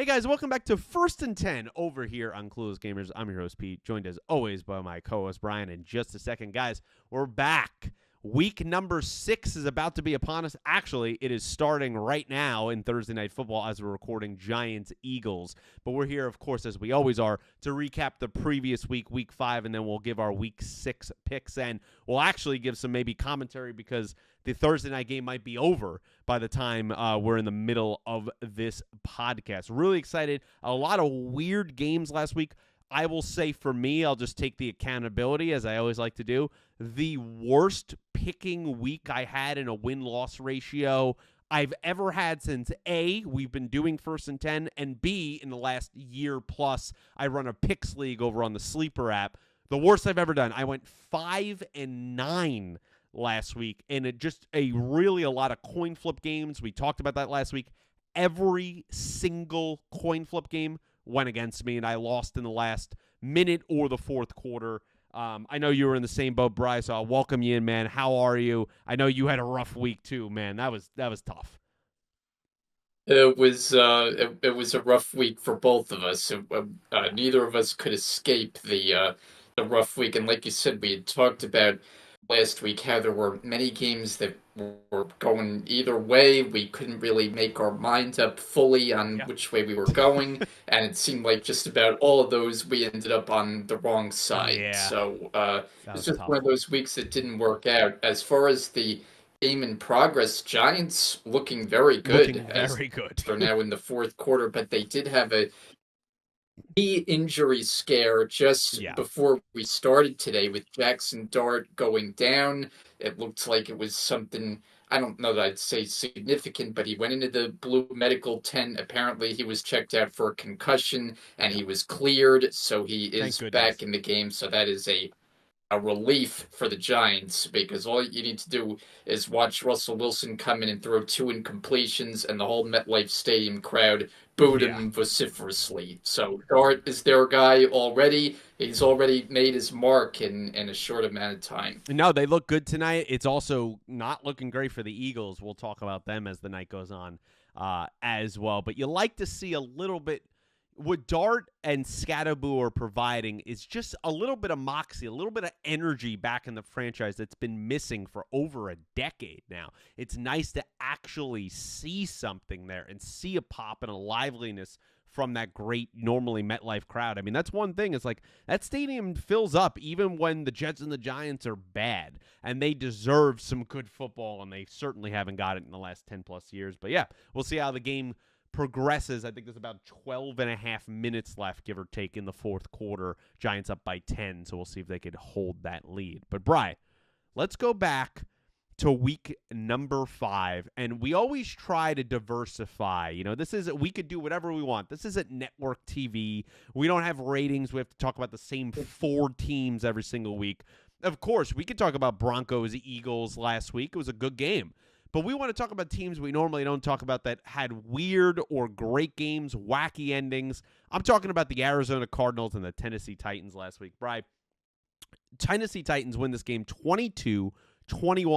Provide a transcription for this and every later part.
Hey guys, welcome back to First and 10 over here on Clueless Gamers. I'm your host, Pete, joined as always by my co-host, Brian. In just a second, guys, we're back. Week number 6 is about to be upon us. Actually, it is starting right now in Thursday Night Football as we're recording Giants-Eagles. But we're here, of course, as we always are, to recap the previous week, Week 5, and then we'll give our Week 6 picks. And we'll actually give some maybe commentary because the Thursday night game might be over by the time we're in the middle of this podcast. Really excited. A lot of weird games last week. I will say for me, I'll just take the accountability, as I always like to do. The worst picking week I had in a win-loss ratio I've ever had since A, we've been doing First and 10, and B, in the last year plus, I run a picks league over on the Sleeper app. The worst I've ever done. I went 5-9 last week, and it just a lot of coin flip games. We talked about that last week. Every single coin flip game went against me, and I lost in the last minute or the fourth quarter. I know you were in the same boat, Bryce, so I'll welcome you in, man. How are you? I know you had a rough week too, man. That was tough. It was a rough week for both of us. Neither of us could escape the rough week, and like you said, we had talked about last week how there were many games that were going either way. We couldn't really make our minds up fully on Yeah. which way we were going, and it seemed like just about all of those we ended up on the wrong side. Yeah, So that it's was just one tough. of those weeks that didn't work out. As far as the game in progress, Giants looking very good Looking as very good. they're now in the fourth quarter, but they did have a knee injury scare just Yeah. before we started today with Jackson Dart going down. It looked like it was something, I don't know that I'd say significant, but he went into the blue medical tent. Apparently, he was checked out for a concussion and Yeah. he was cleared, so he Thank is back goodness. in the game. So that is a relief for the Giants because all you need to do is watch Russell Wilson come in and throw two incompletions, and the whole MetLife Stadium crowd booed Yeah. him vociferously. So Dart is their guy already. He's already made his mark in a short amount of time. No, they look good tonight. It's also not looking great for the Eagles. We'll talk about them as the night goes on as well. But you like to see a little bit. What Dart and Scatterboo are providing is just a little bit of moxie, a little bit of energy back in the franchise that's been missing for over a decade now. It's nice to actually see something there and see a pop and a liveliness from that great, normally MetLife crowd. I mean, that's one thing. It's like that stadium fills up even when the Jets and the Giants are bad, and they deserve some good football, and they certainly haven't got it in the last 10-plus years. But yeah, we'll see how the game progresses. I think there's about 12 and a half minutes left, give or take, in the fourth quarter. Giants up by 10, so we'll see if they could hold that lead. But, Bri, let's go back to week number 5, and we always try to diversify. You know, we could do whatever we want. This isn't network TV. We don't have ratings. We have to talk about the same 4 teams every single week. Of course, we could talk about Broncos, Eagles last week. It was a good game. But we want to talk about teams we normally don't talk about that had weird or great games, wacky endings. I'm talking about the Arizona Cardinals and the Tennessee Titans last week. Bri, Tennessee Titans win this game 22-21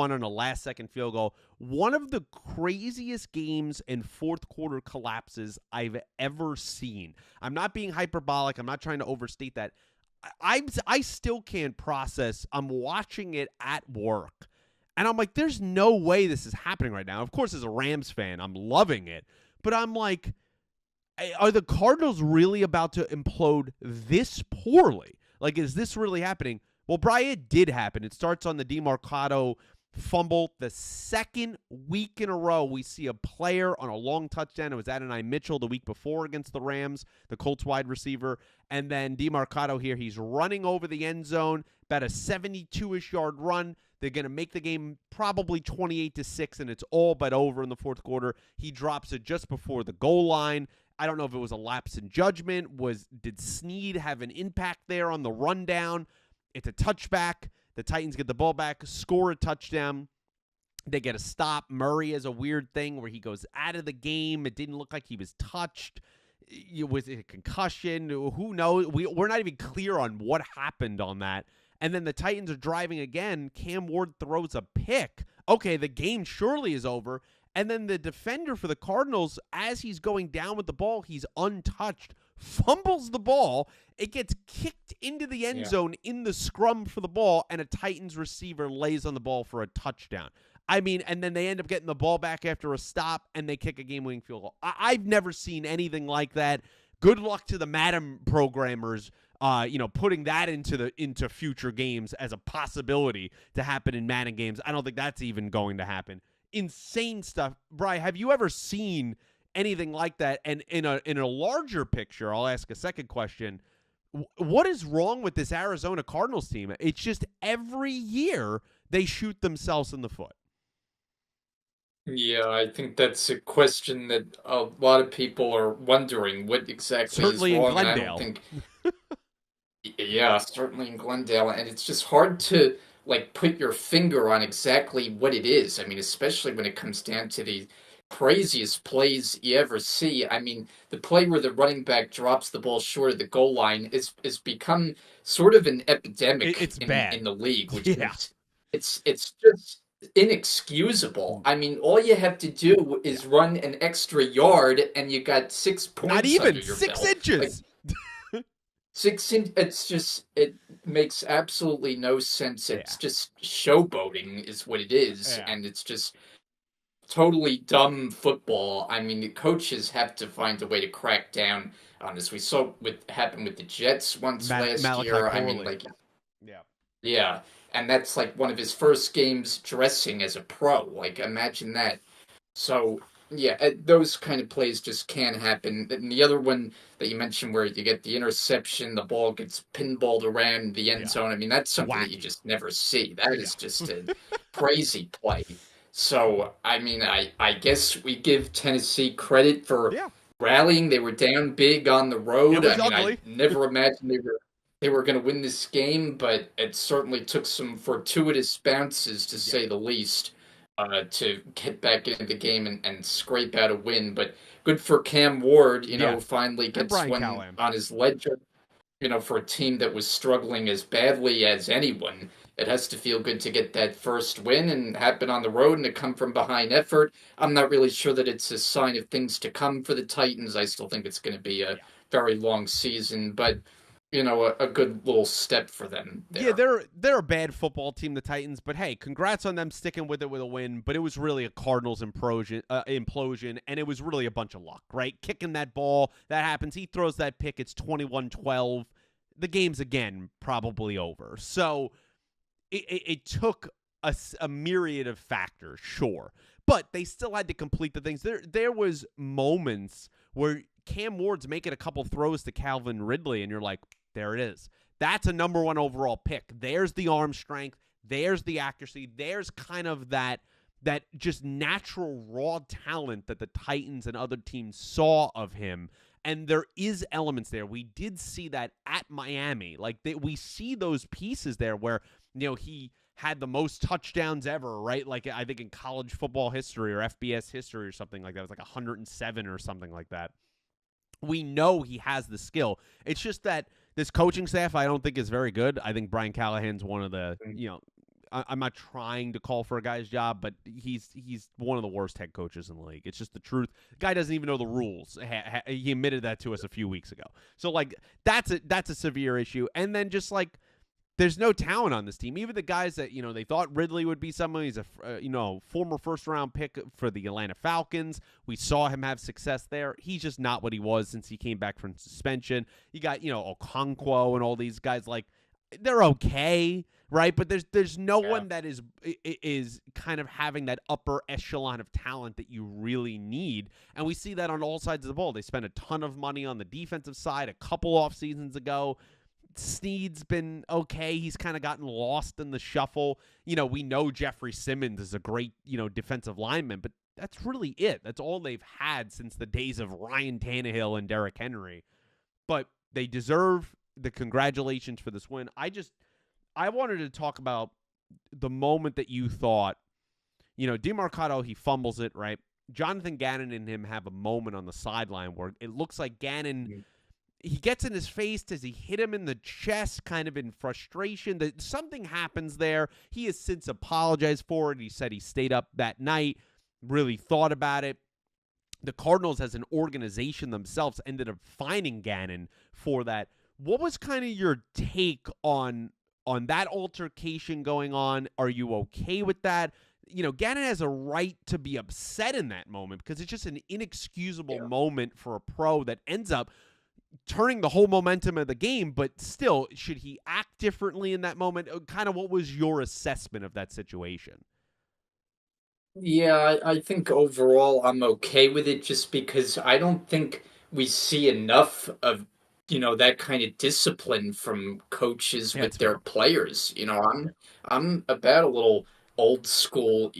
on a last-second field goal. One of the craziest games and fourth quarter collapses I've ever seen. I'm not being hyperbolic. I'm not trying to overstate that. I still can't process. I'm watching it at work. And I'm like, there's no way this is happening right now. Of course, as a Rams fan, I'm loving it. But I'm like, are the Cardinals really about to implode this poorly? Like, is this really happening? Well, Brian, it did happen. It starts on the DeMarcado fumble. The second week in a row, we see a player on a long touchdown. It was Adonai Mitchell the week before against the Rams, the Colts wide receiver. And then DeMarcado here, he's running over the end zone, about a 72-ish yard run. They're going to make the game probably 28-6, and it's all but over in the fourth quarter. He drops it just before the goal line. I don't know if it was a lapse in judgment. Did Snead have an impact there on the rundown? It's a touchback. The Titans get the ball back, score a touchdown. They get a stop. Murray has a weird thing where he goes out of the game. It didn't look like he was touched. Was it a concussion? Who knows? We're not even clear on what happened on that. And then the Titans are driving again. Cam Ward throws a pick. Okay, the game surely is over. And then the defender for the Cardinals, as he's going down with the ball, he's untouched, fumbles the ball. It gets kicked into the end zone in the scrum for the ball, and a Titans receiver lays on the ball for a touchdown. I mean, and then they end up getting the ball back after a stop, and they kick a game-winning field goal. I've never seen anything like that. Good luck to the Madden programmers, putting that into future games as a possibility to happen in Madden games. I don't think that's even going to happen. Insane stuff. Bri, have you ever seen anything like that? And in a larger picture, I'll ask a second question. What is wrong with this Arizona Cardinals team? It's just every year they shoot themselves in the foot. Yeah, I think that's a question that a lot of people are wondering what exactly Certainly is in wrong. And I Glendale. don't think, yeah, certainly in Glendale, and it's just hard to like put your finger on exactly what it is. I mean, especially when it comes down to the craziest plays you ever see. I mean, the play where the running back drops the ball short of the goal line is become sort of an epidemic It's in bad. the league, which Yeah. is it's just inexcusable. I mean, all you have to do is run an extra yard, and you got 6 points Not even under your 6 belt. inches. Like, it's just, it makes absolutely no sense. It's just showboating is what it is, and it's just totally dumb football. I mean, the coaches have to find a way to crack down on this. We saw what happened with the Jets once last Malachi year. Corley. I mean, like, Yeah. yeah, and that's like one of his first games dressing as a pro. Like, imagine that. So, yeah, those kind of plays just can't happen. And the other one that you mentioned where you get the interception, the ball gets pinballed around the end zone. I mean, that's something that you just never see. That is just a crazy play. So, I mean, I guess we give Tennessee credit for rallying. They were down big on the road. It was I mean, ugly. I never imagined they were going to win this game, but it certainly took some fortuitous bounces, to say the least, to get back into the game and scrape out a win. But good for Cam Ward, finally gets one Callahan on his ledger, for a team that was struggling as badly as anyone. It has to feel good to get that first win and happen on the road and to come from behind effort. I'm not really sure that it's a sign of things to come for the Titans. I still think it's going to be a very long season, but a good little step for them there. Yeah, they're a bad football team, the Titans, but hey, congrats on them sticking with it with a win. But it was really a Cardinals implosion, and it was really a bunch of luck, right? Kicking that ball, that happens. He throws that pick, it's 21-12. The game's, again, probably over. So it took a myriad of factors, sure. But they still had to complete the things. There was moments where Cam Ward's making a couple throws to Calvin Ridley, and you're like, there it is. That's a number 1 overall pick. There's the arm strength. There's the accuracy. There's kind of that just natural raw talent that the Titans and other teams saw of him. And there is elements there. We did see that at Miami. Like, we see those pieces there where, he had the most touchdowns ever, right? Like, I think in college football history or FBS history or something like that. It was like 107 or something like that. We know he has the skill. It's just that this coaching staff, I don't think, is very good. I think Brian Callahan's one of the, I'm not trying to call for a guy's job, but he's one of the worst head coaches in the league. It's just the truth. The guy doesn't even know the rules. He admitted that to us a few weeks ago. So, like, that's a severe issue. And then just, like, there's no talent on this team. Even the guys that, they thought Ridley would be someone. He's a, former first-round pick for the Atlanta Falcons. We saw him have success there. He's just not what he was since he came back from suspension. You got, Okonkwo and all these guys, like, they're okay, right? But there's no one that is kind of having that upper echelon of talent that you really need. And we see that on all sides of the ball. They spent a ton of money on the defensive side a couple off seasons ago. Snead's been okay. He's kind of gotten lost in the shuffle. We know Jeffrey Simmons is a great, defensive lineman, but that's really it. That's all they've had since the days of Ryan Tannehill and Derrick Henry. But they deserve the congratulations for this win. I wanted to talk about the moment that you thought, DeMarcado, he fumbles it, right? Jonathan Gannon and him have a moment on the sideline where it looks like Gannon, he gets in his face. Does he hit him in the chest kind of in frustration? That something happens there. He has since apologized for it. He said he stayed up that night. really thought about it. The Cardinals, as an organization themselves, ended up fining Gannon for that. What was kind of your take on that altercation going on? Are you okay with that? Gannon has a right to be upset in that moment because it's just an inexcusable Yeah. moment for a pro that ends up turning the whole momentum of the game. But still, should he act differently in that moment? Kind of what was your assessment of that situation? Yeah, I think overall I'm okay with it just because I don't think we see enough of, that kind of discipline from coaches Yeah, with it's their fair. players. I'm about a little old school,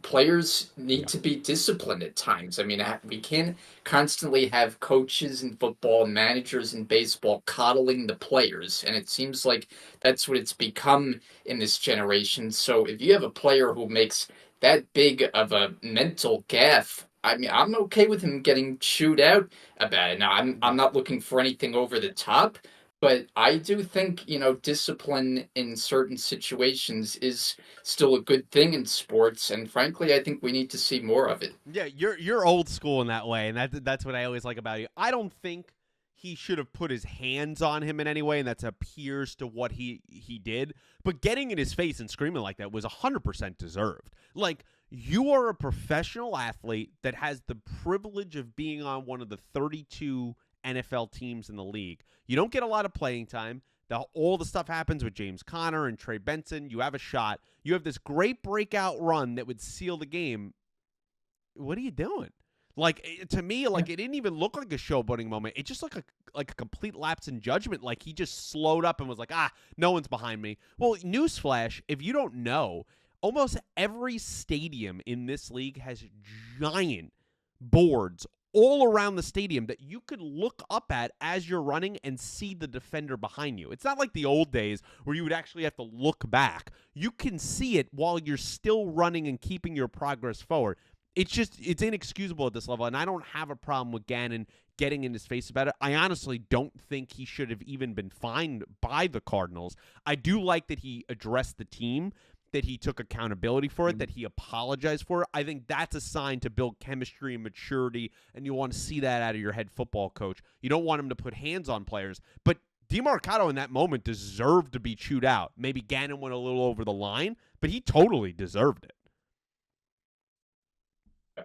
players need Yeah. to be disciplined at times. I mean, we can't constantly have coaches in football and managers in baseball coddling the players, and it seems like that's what it's become in this generation. So if you have a player who makes that big of a mental gaffe, I mean, I'm okay with him getting chewed out about it. Now, I'm Yeah. not looking for anything over the top, but I do think, discipline in certain situations is still a good thing in sports, and frankly, I think we need to see more of it. Yeah, you're old school in that way, and that's what I always like about you. I don't think he should have put his hands on him in any way, and that appears to what he did. But getting in his face and screaming like that was 100% deserved. Like, you are a professional athlete that has the privilege of being on one of the 32 NFL teams in the league. You don't get a lot of playing time. All the stuff happens with James Conner and Trey Benson. You have a shot. You have this great breakout run that would seal the game. What are you doing? Like, to me, Yeah. like, it didn't even look like a showboating moment. It just looked like a complete lapse in judgment. Like, he just slowed up and was like, no one's behind me. Well, newsflash, if you don't know, almost every stadium in this league has giant boards all around the stadium that you could look up at as you're running and see the defender behind you. It's not like the old days where you would actually have to look back. You can see it while you're still running and keeping your progress forward. It's inexcusable at this level, and I don't have a problem with Gannon getting in his face about it. I honestly don't think he should have even been fined by the Cardinals. I do like that he addressed the team, that he took accountability for it, that he apologized for it. I think that's a sign to build chemistry and maturity, and you want to see that out of your head football coach. You don't want him to put hands on players, but DeMarcado in that moment deserved to be chewed out. Maybe Gannon went a little over the line, but he totally deserved it.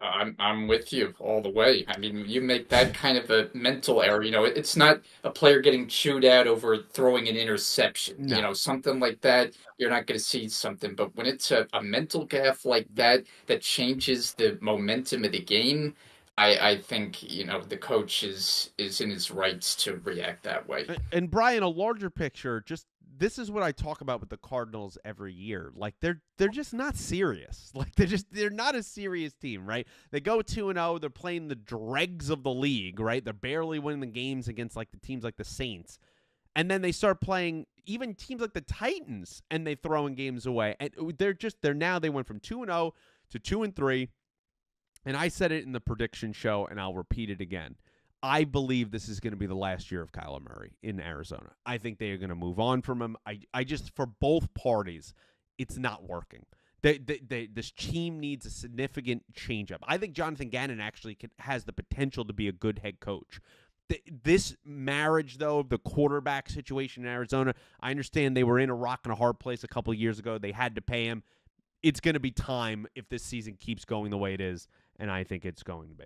I'm with you all the way. I mean, you make that kind of a mental error. It's not a player getting chewed out over throwing an interception. No. Something like that. You're not going to see something. But when it's a mental gaffe like that that changes the momentum of the game, I think the coach is in his rights to react that way. And Brian, a larger picture, just this is what I talk about with the Cardinals every year. Like, they're just not serious. Like, they're not a serious team, right? They go 2-0, they're playing the dregs of the league, right? They're barely winning the games against like the teams like the Saints. And then they start playing even teams like the Titans, and they throwing games away. And they went from 2-0 to 2-3. And I said it in the prediction show, and I'll repeat it again. I believe this is going to be the last year of Kyler Murray in Arizona. I think they are going to move on from him. I just, for both parties, it's not working. This team needs a significant changeup. I think Jonathan Gannon actually has the potential to be a good head coach. This marriage, though, the quarterback situation in Arizona, I understand they were in a rock and a hard place a couple of years ago. They had to pay him. It's going to be time if this season keeps going the way it is, and I think it's going to be.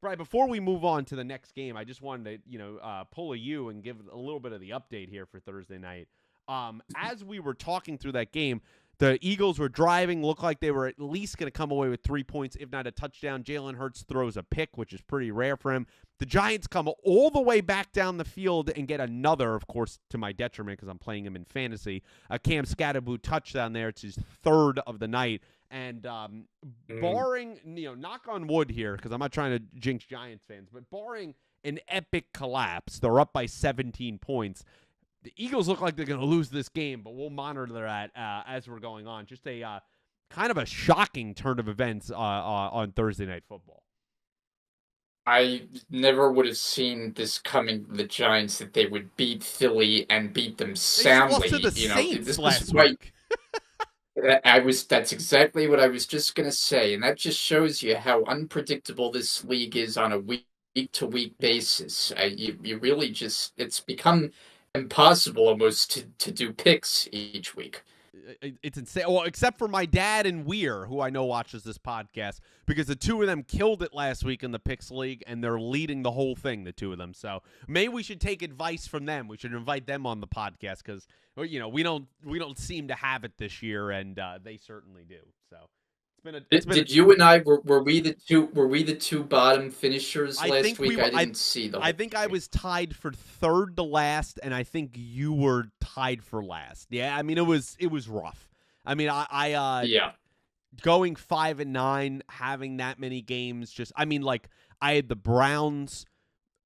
Right, before we move on to the next game, I just wanted to, pull a U and give a little bit of the update here for Thursday night. As we were talking through that game, the Eagles were driving, looked like they were at least going to come away with 3 points, if not a touchdown. Jalen Hurts throws a pick, which is pretty rare for him. The Giants come all the way back down the field and get another, of course, to my detriment because I'm playing him in fantasy, a Cam Scatterboo touchdown there. It's his third of the night. And barring, knock on wood here, because I'm not trying to jinx Giants fans, but barring an epic collapse, they're up by 17 points. The Eagles look like they're going to lose this game, but we'll monitor that as we're going on. Just a kind of a shocking turn of events on Thursday Night Football. I never would have seen this coming from the Giants that they would beat Philly and beat them They just lost soundly. to the This Saints is last why week. That's exactly what I was just gonna say, and that just shows you how unpredictable this league is on a week to week Yeah. basis. You really just it's become impossible almost to do picks each week. It's insane. Well, except for my dad and Weir, who I know watches this podcast, because the two of them killed it last week in the Picks League, and they're leading the whole thing, the two of them. So maybe we should take advice from them. We should invite them on the podcast because we don't seem to have it this year, and they certainly do. So Did you and I were we the two bottom finishers I last think we week? were. I didn't see the I whole think I thing. was tied for third to last, and I think you were tied for last. Yeah, I mean it was rough. I mean I Yeah. going 5-9, having that many games. Just I mean like I had the Browns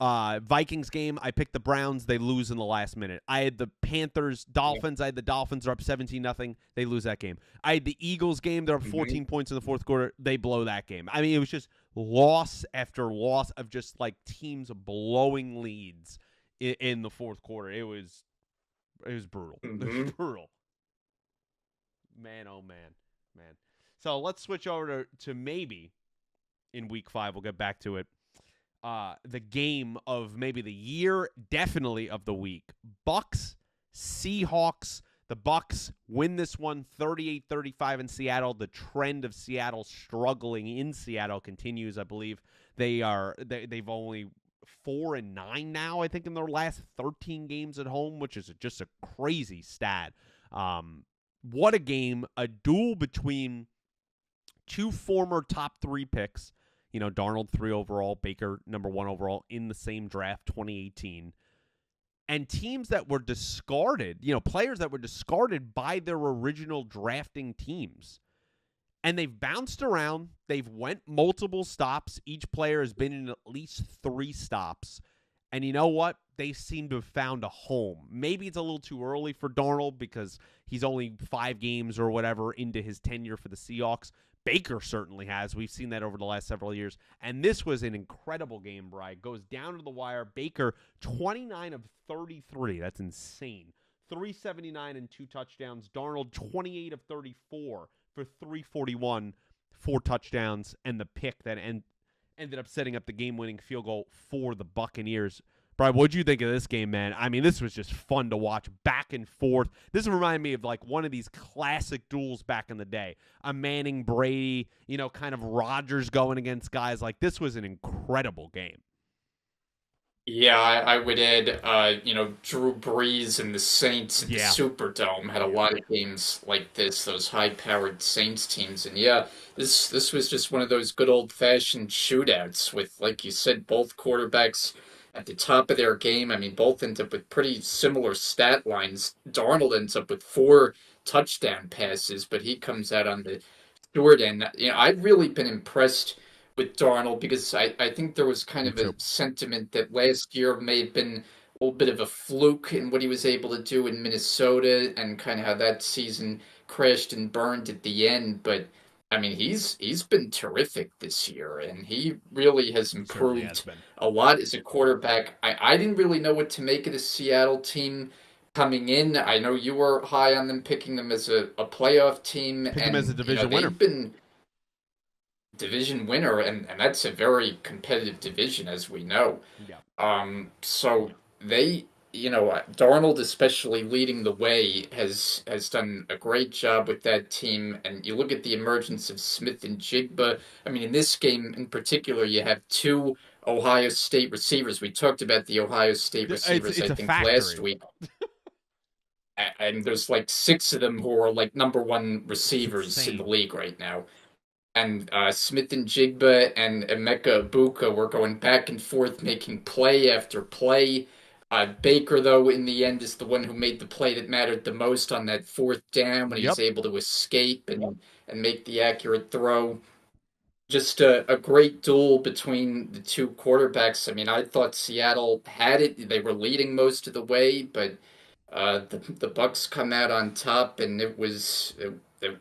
Vikings game. I picked the Browns. They lose in the last minute. I had the Panthers Dolphins. I had the Dolphins are up 17-0. They lose that game. I had the Eagles game. They're up Hmm. 14 points in the fourth quarter. They blow that game. I mean, it was just loss after loss of just like teams blowing leads in the fourth quarter. It was brutal. It was Hmm. brutal. Man, oh man, man. So let's switch over to maybe in week 5. We'll get back to it. The game of maybe the year, definitely of the week. Bucks, Seahawks. The Bucks win this one 38-35 in Seattle. The trend of Seattle struggling in Seattle continues, I believe. They've only 4-9 now, I think, in their last 13 games at home, which is just a crazy stat. What a game, a duel between two former top 3 picks. Darnold 3 overall, Baker number 1 overall in the same draft 2018. And teams that were discarded, players that were discarded by their original drafting teams. And they've bounced around. They've went multiple stops. Each player has been in at least 3 stops. And you know what? They seem to have found a home. Maybe it's a little too early for Darnold because he's only 5 games or whatever into his tenure for the Seahawks. Baker certainly has. We've seen that over the last several years. And this was an incredible game, Bri. Goes down to the wire. Baker, 29 of 33. That's insane. 379 and 2 touchdowns. Darnold, 28 of 34 for 341, 4 touchdowns, and the pick that ended up setting up the game-winning field goal for the Buccaneers. Brian, what'd you think of this game, man? I mean, this was just fun to watch, back and forth. This reminded me of like one of these classic duels back in the day. A Manning, Brady, kind of Rodgers going against guys. Like, this was an incredible game. Yeah, I would add, Drew Brees and the Saints at the Yeah. Superdome had a Yeah. lot of games like this, those high-powered Saints teams. And yeah, this was just one of those good old-fashioned shootouts with, like you said, both quarterbacks at the top of their game. I mean, both end up with pretty similar stat lines. Darnold ends up with 4 touchdown passes, but he comes out on the short end. I've really been impressed with Darnold because I think there was kind Me of a too. sentiment that last year may have been a little bit of a fluke in what he was able to do in Minnesota and kind of how that season crashed and burned at the end. But I mean, he's been terrific this year, and he really has He certainly has improved been. a lot as a quarterback. I didn't really know what to make of the Seattle team coming in. I know you were high on them, picking them as a playoff team, Pick him as a and division winner. they've been division winner, and that's a very competitive division, as we know. Yeah. So they, Darnold especially leading the way has done a great job with that team. And you look at the emergence of Smith and Jigba. I mean, in this game in particular, you have 2 Ohio State receivers. We talked about the Ohio State It's receivers, I it's a think, last factory. week. And there's like 6 of them who are like number 1 It's receivers in the insane. league right now. And Smith and Jigba and Emeka Ibuka were going back and forth, making play after play. Baker, though, in the end, is the one who made the play that mattered the most on that 4th down when he's Yep. able to escape and make the accurate throw. Just a great duel between the two quarterbacks. I mean, I thought Seattle had it; they were leading most of the way, but the Bucks come out on top, and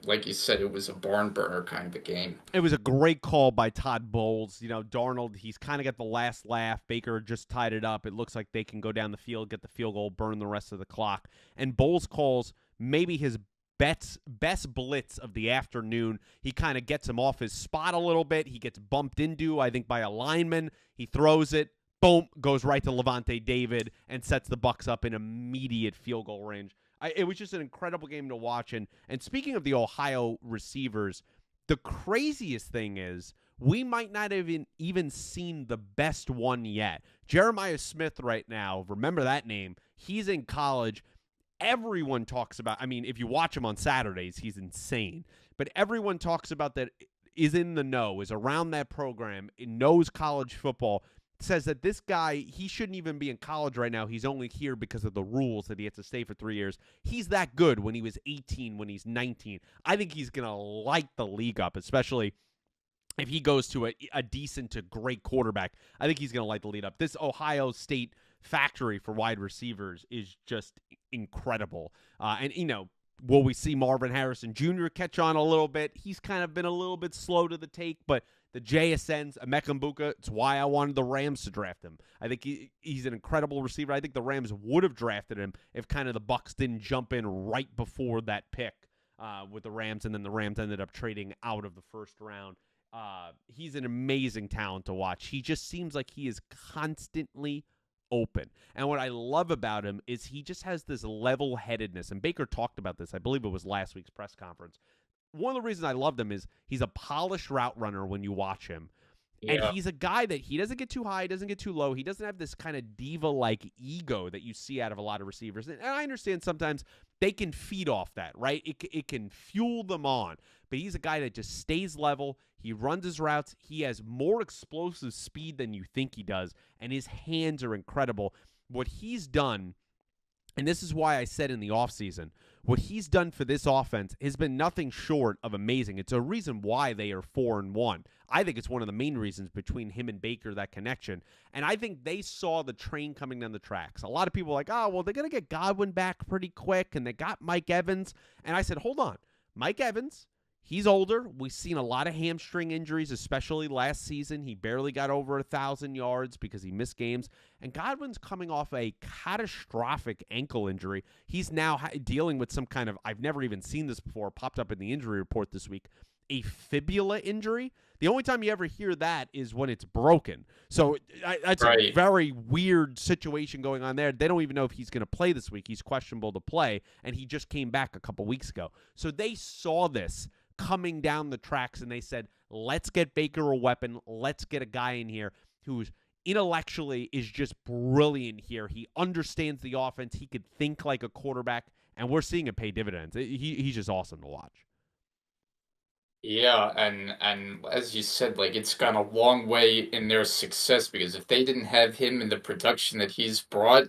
like you said, it was a barn burner kind of a game. It was a great call by Todd Bowles. Darnold, he's kind of got the last laugh. Baker just tied it up. It looks like they can go down the field, get the field goal, burn the rest of the clock. And Bowles calls maybe his best blitz of the afternoon. He kind of gets him off his spot a little bit. He gets bumped into, I think, by a lineman. He throws it. Boom, goes right to Levante David and sets the Bucs up in immediate field goal range. It was just an incredible game to watch. And speaking of the Ohio receivers, the craziest thing is we might not have even seen the best one yet. Jeremiah Smith right now, remember that name. He's in college. Everyone talks about, I mean, if you watch him on Saturdays, he's insane. But everyone talks about that, is in the know, is around that program, knows college football, says that this guy, he shouldn't even be in college right now. He's only here because of the rules that he has to stay for 3 years. He's that good when he was 18, when he's 19. I think he's going to light the league up, especially if he goes to a decent to great quarterback. I think he's going to light the lead up. This Ohio State factory for wide receivers is just incredible. And, you know, will we see Marvin Harrison Jr. catch on a little bit? He's kind of been a little bit slow to the take, but the JSNs, Emeka Mbuka, it's why I wanted the Rams to draft him. I think he's an incredible receiver. I think the Rams would have drafted him if kind of the Bucs didn't jump in right before that pick with the Rams, and then the Rams ended up trading out of the first round. He's an amazing talent to watch. He just seems like he is constantly open. And what I love about him is he just has this level-headedness. And Baker talked about this. I believe it was last week's press conference. One of the reasons I loved him is he's a polished route runner when you watch him. Yeah. And he's a guy that he doesn't get too high, doesn't get too low. He doesn't have this kind of diva-like ego that you see out of a lot of receivers. And I understand sometimes they can feed off that, right? It can fuel them on. But he's a guy that just stays level. He runs his routes. He has more explosive speed than you think he does. And his hands are incredible. What he's done, and this is why I said in the offseason, what he's done for this offense has been nothing short of amazing. It's a reason why they are 4-1. I think it's one of the main reasons between him and Baker, that connection. And I think they saw the train coming down the tracks. A lot of people are like, oh, well, they're going to get Godwin back pretty quick, and they got Mike Evans. And I said, hold on. Mike Evans, he's older. We've seen a lot of hamstring injuries, especially last season. He barely got over 1,000 yards because he missed games. And Godwin's coming off a catastrophic ankle injury. He's now dealing with some kind of, I've never even seen this before, popped up in the injury report this week, a fibula injury. The only time you ever hear that is when it's broken. So that's right. A very weird situation going on there. They don't even know if he's going to play this week. He's questionable to play, and he just came back a couple weeks ago. So they saw this coming down the tracks, and they said, let's get Baker a weapon. Let's get a guy in here who's intellectually is just brilliant here. He understands the offense. He could think like a quarterback, and we're seeing it pay dividends. He's just awesome to watch. Yeah, and as you said, like, it's gone a long way in their success, because if they didn't have him and the production that he's brought,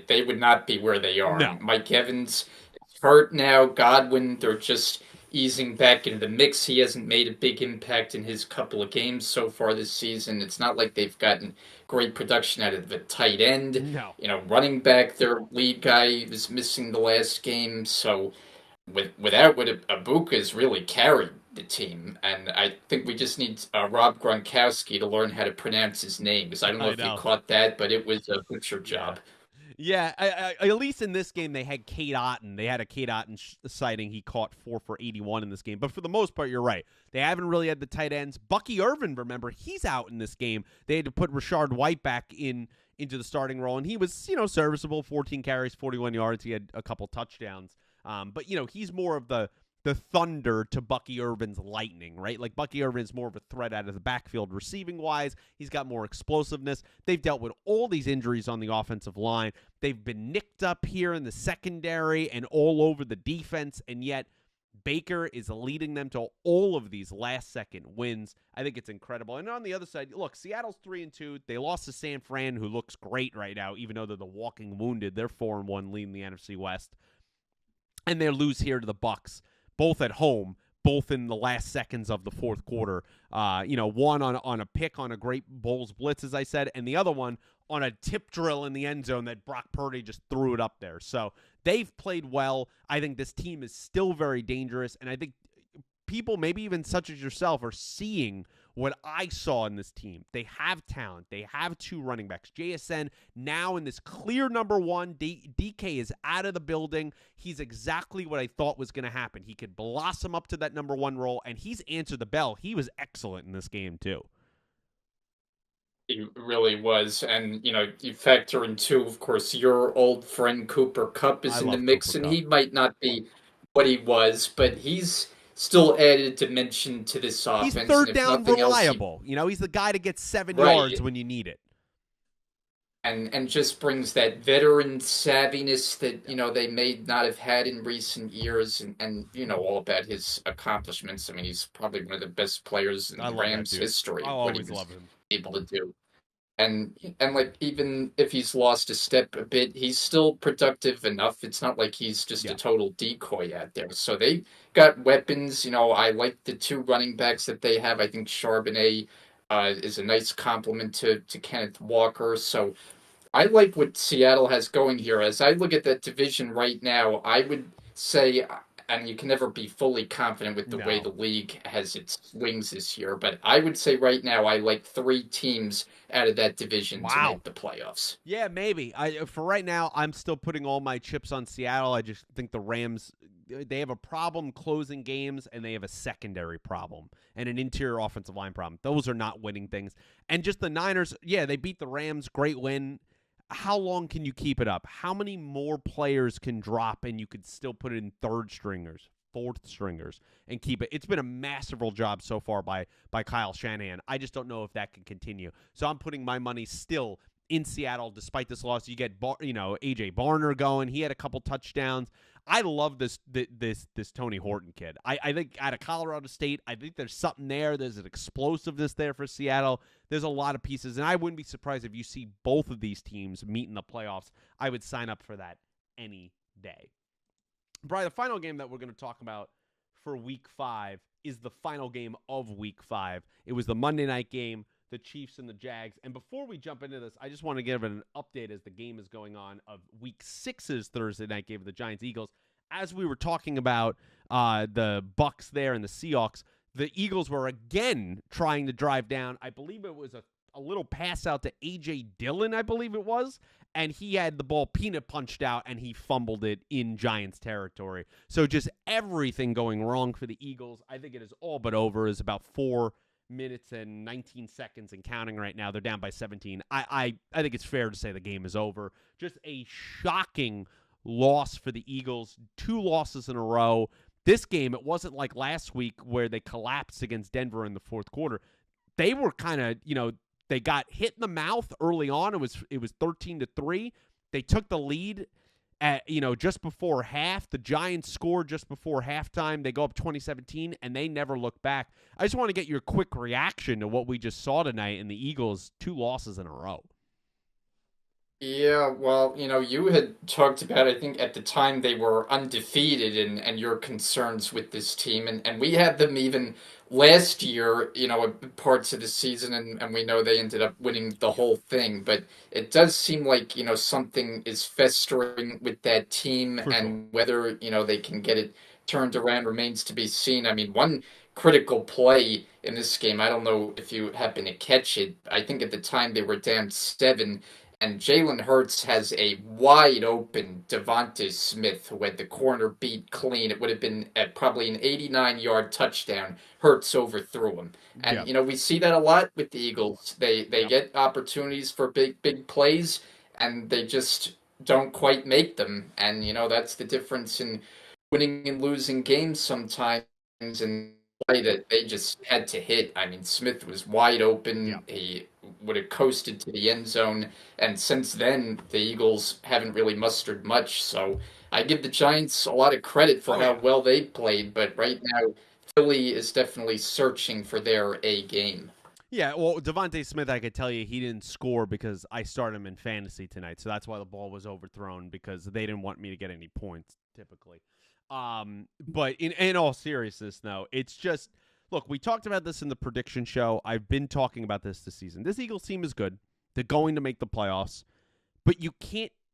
they would not be where they are. No. Mike Evans is hurt now. Godwin, they're just easing back into the mix. He hasn't made a big impact in his couple of games so far this season. It's not like they've gotten great production out of the tight end. No. You know, running back, their lead guy was missing the last game, so without Ibuka has really carried the team, and I think we just need Rob Gronkowski to learn how to pronounce his name, because I don't know if you caught that, but it was a butcher job. Yeah, at least in this game they had Kate Otten. They had a Kate Otten sighting. He caught 4 for 81 in this game. But for the most part, you're right. They haven't really had the tight ends. Bucky Irvin, remember, he's out in this game. They had to put Rashard White back into the starting role, and he was, serviceable, 14 carries, 41 yards. He had a couple touchdowns. But, he's more of the thunder to Bucky Irvin's lightning, right? Like, Bucky Irvin's more of a threat out of the backfield receiving-wise. He's got more explosiveness. They've dealt with all these injuries on the offensive line. They've been nicked up here in the secondary and all over the defense, and yet Baker is leading them to all of these last-second wins. I think it's incredible. And on the other side, look, Seattle's 3-2. They lost to San Fran, who looks great right now, even though they're the walking wounded. They're 4-1, leading the NFC West. And they lose here to the Bucs, both at home, both in the last seconds of the fourth quarter. One on a pick on a great Bowles blitz, as I said, and the other one on a tip drill in the end zone that Brock Purdy just threw it up there. So they've played well. I think this team is still very dangerous, and I think people, maybe even such as yourself, are seeing what I saw in this team. They have talent. They have 2 running backs. JSN now in this clear number 1. DK is out of the building. He's exactly what I thought was going to happen. He could blossom up to that number 1 role, and he's answered the bell. He was excellent in this game, too. He really was. And, you factor in, too, of course, your old friend Cooper Kupp I is in the love mix, Cooper and Kupp. he might not be what he was, but he's still added dimension to this He's offense. And third if down nothing else, reliable. He's the guy to get 7 yards right. when you need it. And just brings that veteran savviness that they may not have had in recent years, and all about his accomplishments. I mean, he's probably one of the best players in I the love that Rams' dude. history. I'll What he always was love him. able to do, and like even if he's lost a step a bit, he's still productive enough. It's not like he's just a Yeah. total decoy out there. So they got weapons. I like the 2 running backs that they have. I think Charbonnet is a nice complement to Kenneth Walker. So I like what Seattle has going here. As I look at that division right now, I would say, and you can never be fully confident with the way No. the league has its swings this year, but I would say right now I like 3 teams out of that division to Wow. make the playoffs. Yeah, maybe. For right now, I'm still putting all my chips on Seattle. I just think the Rams, they have a problem closing games, and they have a secondary problem and an interior offensive line problem. Those are not winning things. And just the Niners, yeah, they beat the Rams. Great win. How long can you keep it up? How many more players can drop and you could still put it in 3rd stringers, 4th stringers, and keep it? It's been a masterful job so far by Kyle Shanahan. I just don't know if that can continue. So I'm putting my money still in Seattle despite this loss. You get AJ Barner going. He had a couple touchdowns. I love this Tony Horton kid. I think out of Colorado State, I think there's something there. There's an explosiveness there for Seattle. There's a lot of pieces, and I wouldn't be surprised if you see both of these teams meet in the playoffs. I would sign up for that any day. Brian, the final game that we're going to talk about for Week 5 is the final game of Week 5. It was the Monday night game, the Chiefs and the Jags. And before we jump into this, I just want to give an update as the game is going on of Week 6's Thursday night game of the Giants-Eagles. As we were talking about the Bucs there and the Seahawks, the Eagles were again trying to drive down. I believe it was a little pass out to A.J. Dillon, I believe it was, and he had the ball peanut punched out, and he fumbled it in Giants territory. So just everything going wrong for the Eagles. I think it is all but over. It's about 4 minutes and 19 seconds and counting right now. They're down by 17. I think it's fair to say the game is over. Just a shocking loss for the Eagles. 2 losses in a row. This game, it wasn't like last week where they collapsed against Denver in the 4th quarter. They were kind of, they got hit in the mouth early on. It was 13-3. They took the lead at just before half. The Giants scored just before halftime. They go up 2017, and they never look back. I just want to get your quick reaction to what we just saw tonight in the Eagles' 2 losses in a row. Yeah, well, you had talked about, I think at the time they were undefeated, and your concerns with this team. And we had them even last year, parts of the season, and we know they ended up winning the whole thing. But it does seem like, something is festering with that team, For sure. and whether, they can get it turned around remains to be seen. I mean, one critical play in this game, I don't know if you happen to catch it. I think at the time they were down 7. And Jalen Hurts has a wide open Devonta Smith who had the corner beat clean. It would have been probably an 89-yard touchdown. Hurts overthrew him. And, Yep. we see that a lot with the Eagles. They Yep. get opportunities for big plays, and they just don't quite make them. And, that's the difference in winning and losing games sometimes. And play that they just had to hit. I mean, Smith was wide open. Yep. He would have coasted to the end zone. And since then, the Eagles haven't really mustered much. So I give the Giants a lot of credit for how well they played. But right now, Philly is definitely searching for their A game. Yeah, well, Devontae Smith, I could tell you he didn't score because I started him in fantasy tonight. So that's why the ball was overthrown, because they didn't want me to get any points typically. But in all seriousness, though, it's just, look, we talked about this in the prediction show. I've been talking about this season. This Eagles team is good. They're going to make the playoffs, but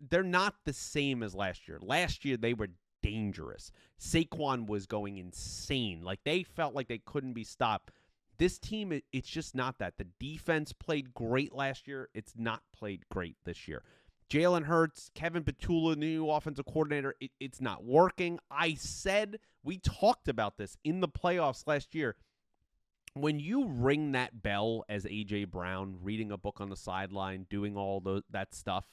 they're not the same as last year. Last year, they were dangerous. Saquon was going insane. Like, they felt like they couldn't be stopped. this team, it's just not that. The defense played great last year. It's not played great this year. Jalen Hurts, Kevin Petula, new offensive coordinator, it's not working. We talked about this in the playoffs last year. When you ring that bell as A.J. Brown, reading a book on the sideline, doing all that stuff,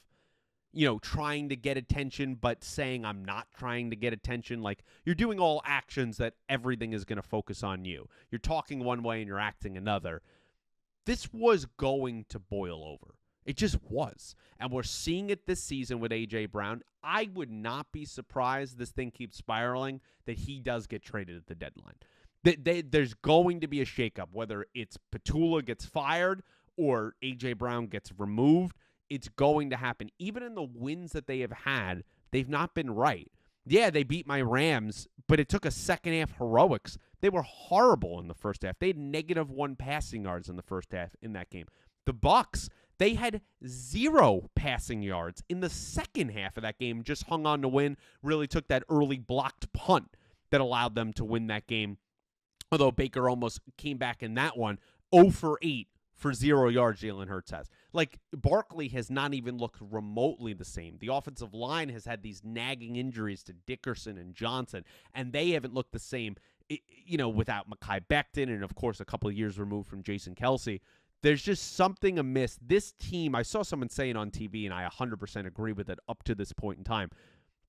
trying to get attention, but saying I'm not trying to get attention, like you're doing all actions that everything is going to focus on you. You're talking one way and you're acting another. This was going to boil over. It just was. And we're seeing it this season with A.J. Brown. I would not be surprised this thing keeps spiraling that he does get traded at the deadline. There's going to be a shakeup, whether it's Petula gets fired or A.J. Brown gets removed. It's going to happen. Even in the wins that they have had, they've not been right. Yeah, they beat my Rams, but it took a second-half heroics. They were horrible in the first half. They had -1 passing yards in the first half in that game. The Bucs, they had 0 passing yards in the second half of that game, just hung on to win, really took that early blocked punt that allowed them to win that game. Although Baker almost came back in that one, 0 for 8 for 0 yards Jalen Hurts has. Like, Barkley has not even looked remotely the same. The offensive line has had these nagging injuries to Dickerson and Johnson, and they haven't looked the same, without Mekhi Becton and, of course, a couple of years removed from Jason Kelce. There's just something amiss. This team, I saw someone saying on TV, and I 100% agree with it up to this point in time.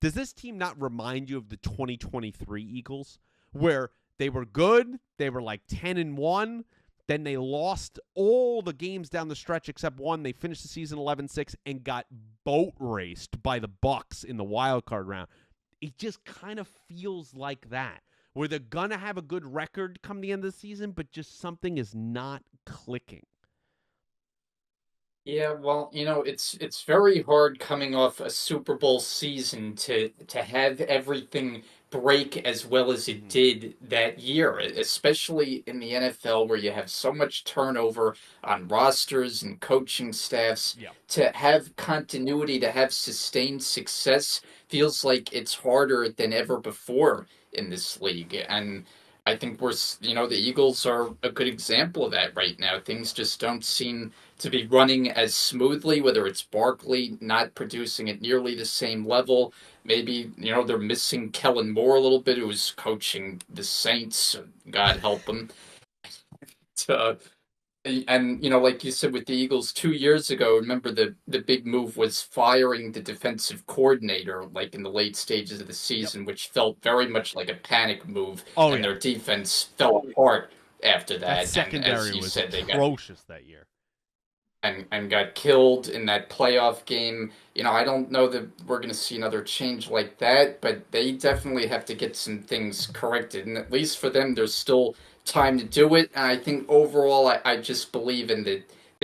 Does this team not remind you of the 2023 Eagles, where they were good, they were like 10-1, then they lost all the games down the stretch except one. They finished the season 11-6 and got boat raced by the Bucs in the wild card round. It just kind of feels like that, where they're going to have a good record come the end of the season, but just something is not clicking. Yeah, well, it's very hard coming off a Super Bowl season to have everything break as well as it did that year, especially in the NFL where you have so much turnover on rosters and coaching staffs. Yeah. To have continuity, to have sustained success feels like it's harder than ever before in this league. And I think the Eagles are a good example of that right now. Things just don't seem to be running as smoothly, whether it's Barkley not producing at nearly the same level. Maybe, they're missing Kellen Moore a little bit, who's coaching the Saints. God help them. And, like you said with the Eagles 2 years ago, remember the big move was firing the defensive coordinator, like in the late stages of the season, which felt very much like a panic move. Oh, and yeah. their defense fell apart after that. That secondary and as you was said, atrocious that year. And got killed in that playoff game. I don't know that we're going to see another change like that, but they definitely have to get some things corrected. And at least for them, there's still time to do it. And I think overall, I just believe in the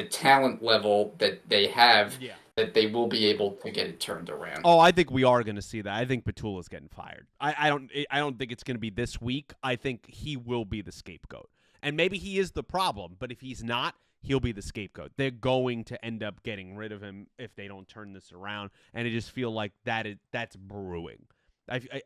talent level that they have, that they will be able to get it turned around. Oh, I think we are going to see that. I think Petula's getting fired. I don't think it's going to be this week. I think he will be the scapegoat. And maybe he is the problem, but if he's not, he'll be the scapegoat. They're going to end up getting rid of him if they don't turn this around, and I just feel like that's brewing.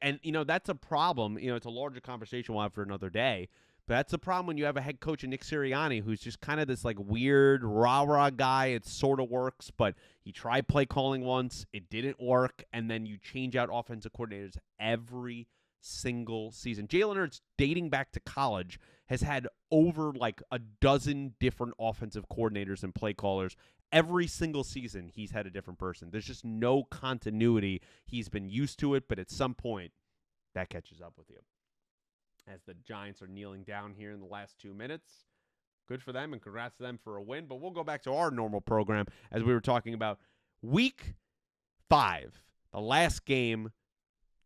And that's a problem. It's a larger conversation we'll have for another day, but that's the problem when you have a head coach in Nick Sirianni who's just kind of this like weird rah-rah guy. It sort of works, but he tried play calling once. It didn't work, and then you change out offensive coordinators every single season. Jalen Hurts, dating back to college, has had over like a dozen different offensive coordinators and play callers. Every single season, he's had a different person. There's just no continuity. He's been used to it, but at some point, that catches up with you. As the Giants are kneeling down here in the last 2 minutes. Good for them, and congrats to them for a win. But we'll go back to our normal program as we were talking about Week 5, the last game.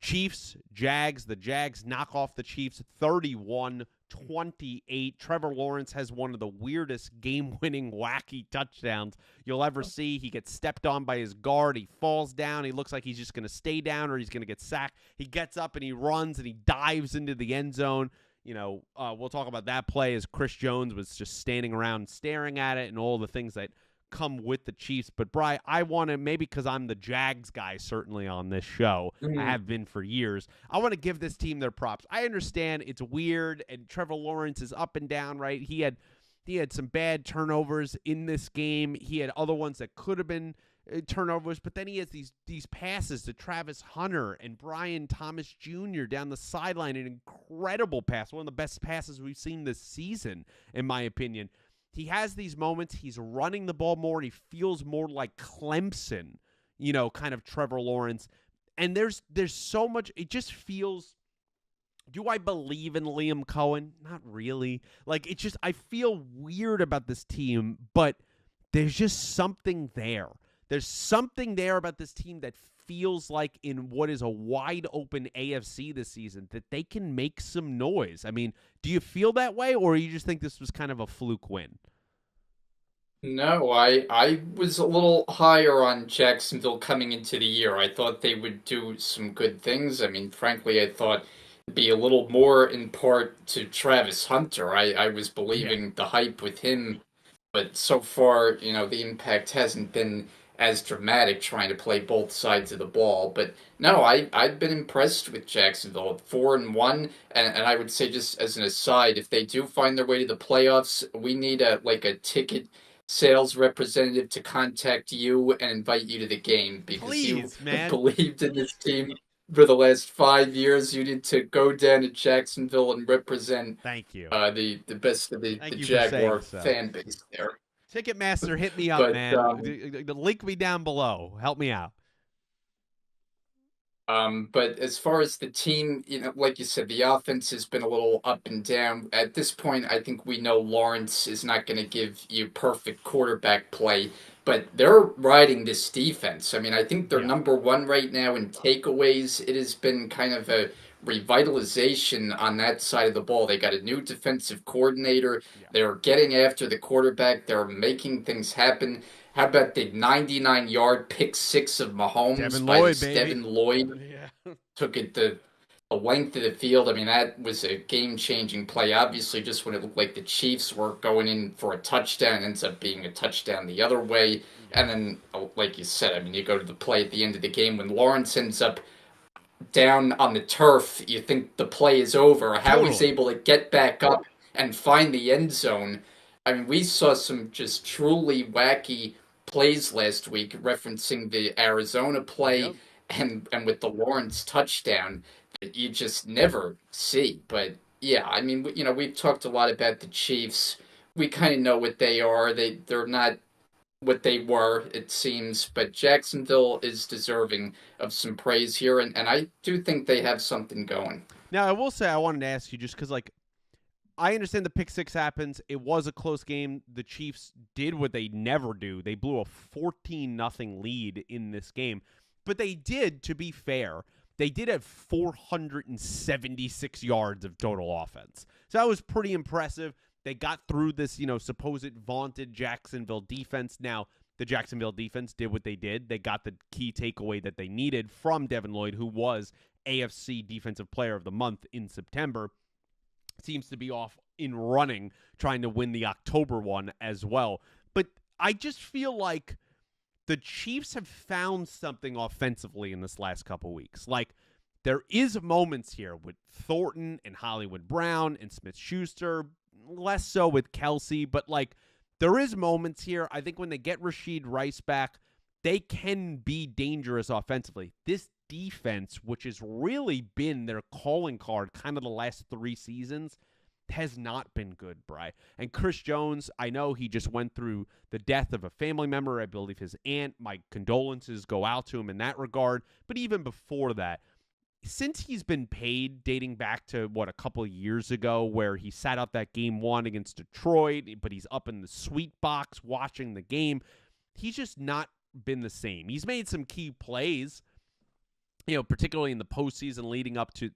Chiefs, Jags. The Jags knock off the Chiefs 31-28. Trevor Lawrence has one of the weirdest game-winning wacky touchdowns you'll ever see. He gets stepped on by his guard. He falls down. He looks like he's just going to stay down or he's going to get sacked. He gets up and he runs and he dives into the end zone. We'll talk about that play as Chris Jones was just standing around staring at it and all the things that come with the Chiefs. But Bri, I want to, maybe because I'm the Jags guy certainly on this show, I have been for years, I want to give this team their props. I understand it's weird and Trevor Lawrence is up and down, right? He had He had some bad turnovers in this game. He had other ones that could have been turnovers, but then he has these passes to Travis Hunter and Brian Thomas Jr. down the sideline, an incredible pass, one of the best passes we've seen this season, in my opinion. He has these moments. He's running the ball more, and he feels more like Clemson, kind of Trevor Lawrence. And there's so much. It just feels. Do I believe in Liam Cohen? Not really. Like, it's just, I feel weird about this team, but there's just something there. There's something there about this team that feels like, in what is a wide open AFC this season, that they can make some noise. I mean, do you feel that way, or you just think this was kind of a fluke win? No, I was a little higher on Jacksonville coming into the year. I thought they would do some good things. I mean, frankly, I thought it'd be a little more in part to Travis Hunter. I was Yeah. believing the hype with him, but so far, the impact hasn't been as dramatic trying to play both sides of the ball. But no, I've been impressed with Jacksonville. 4-1, and I would say, just as an aside, if they do find their way to the playoffs, we need a ticket sales representative to contact you and invite you to the game, because you Please, have man. believed in this team for the last 5 years. You need to go down to Jacksonville and represent Thank you. the best of the Thank you for saying Jaguar so. fan base there. Ticketmaster, hit me up, But man. Link me down below. Help me out. but as far as the team, like you said, the offense has been a little up and down. At this point, I think we know Lawrence is not going to give you perfect quarterback play, but they're riding this defense. I mean, I think they're Yeah. number one right now in takeaways. It has been kind of a revitalization on that side of the ball. They got a new defensive coordinator. Yeah. They're getting after the quarterback. They're making things happen. How about the 99-yard pick six of Mahomes Devin by Lloyd, this baby. Devin Lloyd? Yeah. Took it the length of the field. I mean, that was a game-changing play. Obviously, just when it looked like the Chiefs were going in for a touchdown, it ends up being a touchdown the other way. Yeah. And then, like you said, I mean, you go to the play at the end of the game when Lawrence ends up down on the turf. You think the play is over. How he's Totally. able to get back up and find the end zone. I mean, we saw some just truly wacky plays last week, referencing the Arizona play Yep. and with the Lawrence touchdown that you just never see. But yeah, I mean, we've talked a lot about the Chiefs. We kind of know what they are. They're not what they were, it seems, but Jacksonville is deserving of some praise here, and I do think they have something going. Now, I will say, I wanted to ask you, just because, like, I understand the pick six happens. It was a close game. The Chiefs did what they never do. They blew a 14-0 lead in this game. But they did, to be fair, they did have 476 yards of total offense. So that was pretty impressive. They got through this, supposed vaunted Jacksonville defense. Now, the Jacksonville defense did what they did. They got the key takeaway that they needed from Devin Lloyd, who was AFC Defensive Player of the Month in September. Seems to be off in running, trying to win the October one as well. But I just feel like the Chiefs have found something offensively in this last couple weeks. Like, there is moments here with Thornton and Hollywood Brown and Smith-Schuster, less so with Kelsey, but, like, there is moments here. I think when they get Rashid Rice back, they can be dangerous offensively. This defense, which has really been their calling card kind of the last 3 seasons, has not been good, Bri. And Chris Jones, I know he just went through the death of a family member, I believe his aunt. My condolences go out to him in that regard. But even before that, since he's been paid, dating back to, a couple of years ago, where he sat out that game 1 against Detroit, but he's up in the suite box watching the game, he's just not been the same. He's made some key plays, particularly in the postseason leading up to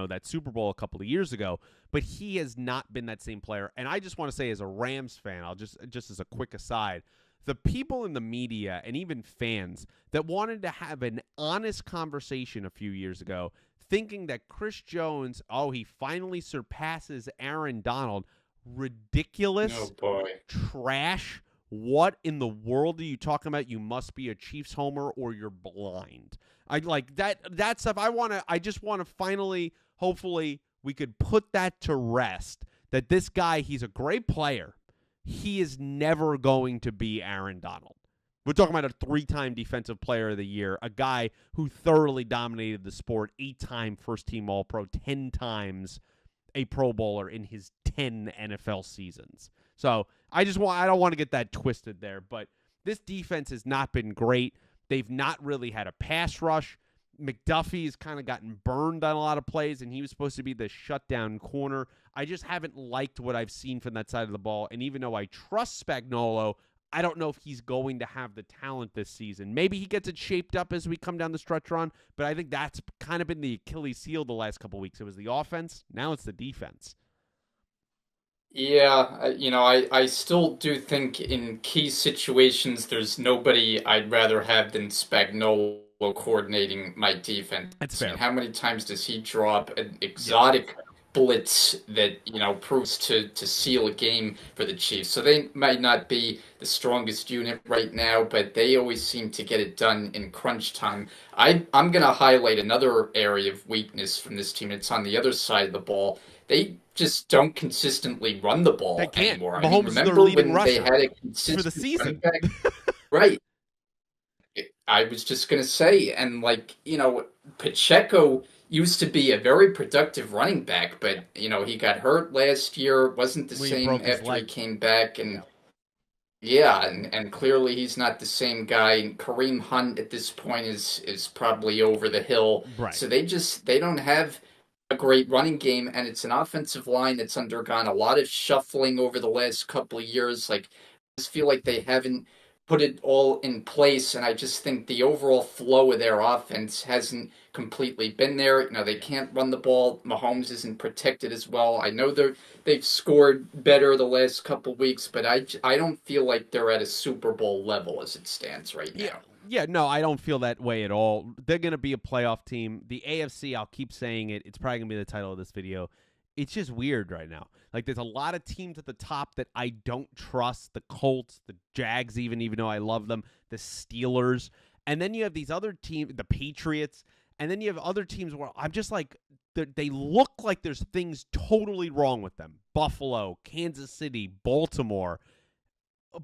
that Super Bowl a couple of years ago, but he has not been that same player. And I just want to say, as a Rams fan, I'll just as a quick aside, the people in the media and even fans that wanted to have an honest conversation a few years ago, thinking that Chris Jones, he finally surpasses Aaron Donald, Oh ridiculous, boy. trash. What in the world are you talking about? You must be a Chiefs homer or you're blind. I like that stuff. I just want to finally, hopefully, we could put that to rest. That this guy, he's a great player. he is never going to be Aaron Donald. We're talking about a 3-time defensive player of the year, a guy who thoroughly dominated the sport, 8-time first-team All-Pro, 10 times a Pro Bowler in his 10 NFL seasons. So I don't want to get that twisted there, but this defense has not been great. They've not really had a pass rush. McDuffie's kind of gotten burned on a lot of plays, and he was supposed to be the shutdown corner. I just haven't liked what I've seen from that side of the ball, and even though I trust Spagnuolo, I don't know if he's going to have the talent this season. Maybe he gets it shaped up as we come down the stretch run, but I think that's kind of been the Achilles heel the last couple of weeks. It was the offense. Now it's the defense. Yeah, I still do think in key situations there's nobody I'd rather have than Spagnuolo coordinating my defense. That's I mean, fair. how many times does he drop an Yeah. exotic blitz that, proves to seal a game for the Chiefs? So they might not be the strongest unit right now, but they always seem to get it done in crunch time. I'm going to highlight another area of weakness from this team. It's on the other side of the ball. They just don't consistently run the They ball can't. anymore. I mean, Mahomes is their remember leading when they rusher had a for the consistent running season. back? Right. I was just going to say, and Pacheco used to be a very productive running back, but, he got hurt last year, wasn't the When he same broke his after he leg. came back, and Yeah. yeah, and clearly he's not the same guy. And Kareem Hunt at this point is probably over the hill. Right. So they don't have a great running game, and it's an offensive line that's undergone a lot of shuffling over the last couple of years. Like, I just feel like they haven't put it all in place, and I just think the overall flow of their offense hasn't completely been there. They Yeah. can't run the ball. Mahomes isn't protected as well. I know they've scored better the last couple weeks, but I don't feel like they're at a Super Bowl level as it stands right Yeah. now. Yeah, no, I don't feel that way at all. They're going to be a playoff team. The AFC, I'll keep saying it. It's probably going to be the title of this video. It's just weird right now. Like, there's a lot of teams at the top that I don't trust. The Colts, the Jags, even though I love them, the Steelers. And then you have these other teams, the Patriots. And then you have other teams where I'm just like, they look like there's things totally wrong with them. Buffalo, Kansas City, Baltimore.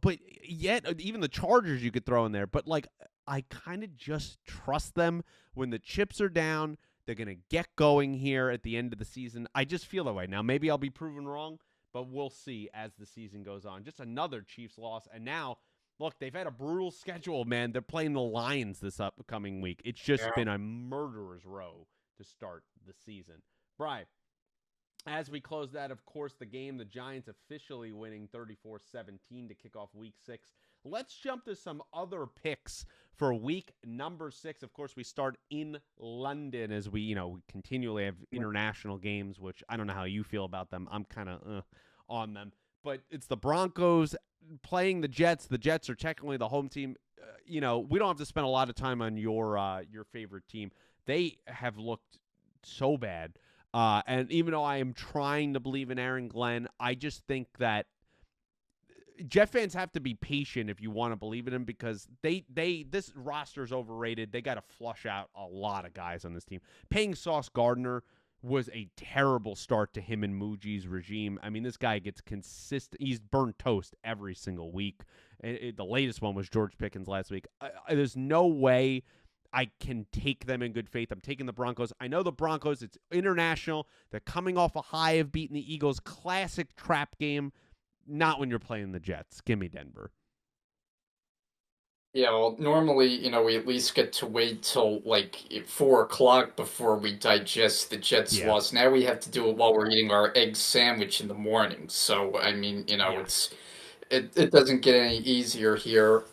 But yet, even the Chargers you could throw in there. But like, I kind of just trust them when the chips are down. They're gonna get going here at the end of the season. I just feel that way. Now, maybe I'll be proven wrong, but we'll see as the season goes on. Just another Chiefs loss, and now look, they've had a brutal schedule, man. They're playing the Lions this upcoming week. It's just Yeah. been a murderer's row to start the season. Bri, as we close that, of course, the game, the Giants officially winning 34-17 to kick off week 6. Let's jump to some other picks for week number 6. Of course, we start in London as we continually have international games, which I don't know how you feel about them. I'm kind of on them. But it's the Broncos playing the Jets. The Jets are technically the home team. We don't have to spend a lot of time on your favorite team. They have looked so bad. And even though I am trying to believe in Aaron Glenn, I just think that Jet fans have to be patient if you want to believe in him because this roster is overrated. They got to flush out a lot of guys on this team. Paying Sauce Gardner was a terrible start to him and Muji's regime. I mean, this guy gets consistent. He's burnt toast every single week. The latest one was George Pickens last week. There's no way I can take them in good faith. I'm taking the Broncos. I know the Broncos, it's international. They're coming off a high of beating the Eagles. Classic trap game. Not when you're playing the Jets. Give me Denver. Yeah, well, normally, we at least get to wait till like 4 o'clock before we digest the Jets Yeah. loss. Now we have to do it while we're eating our egg sandwich in the morning. So, I mean, Yeah. it doesn't get any easier here.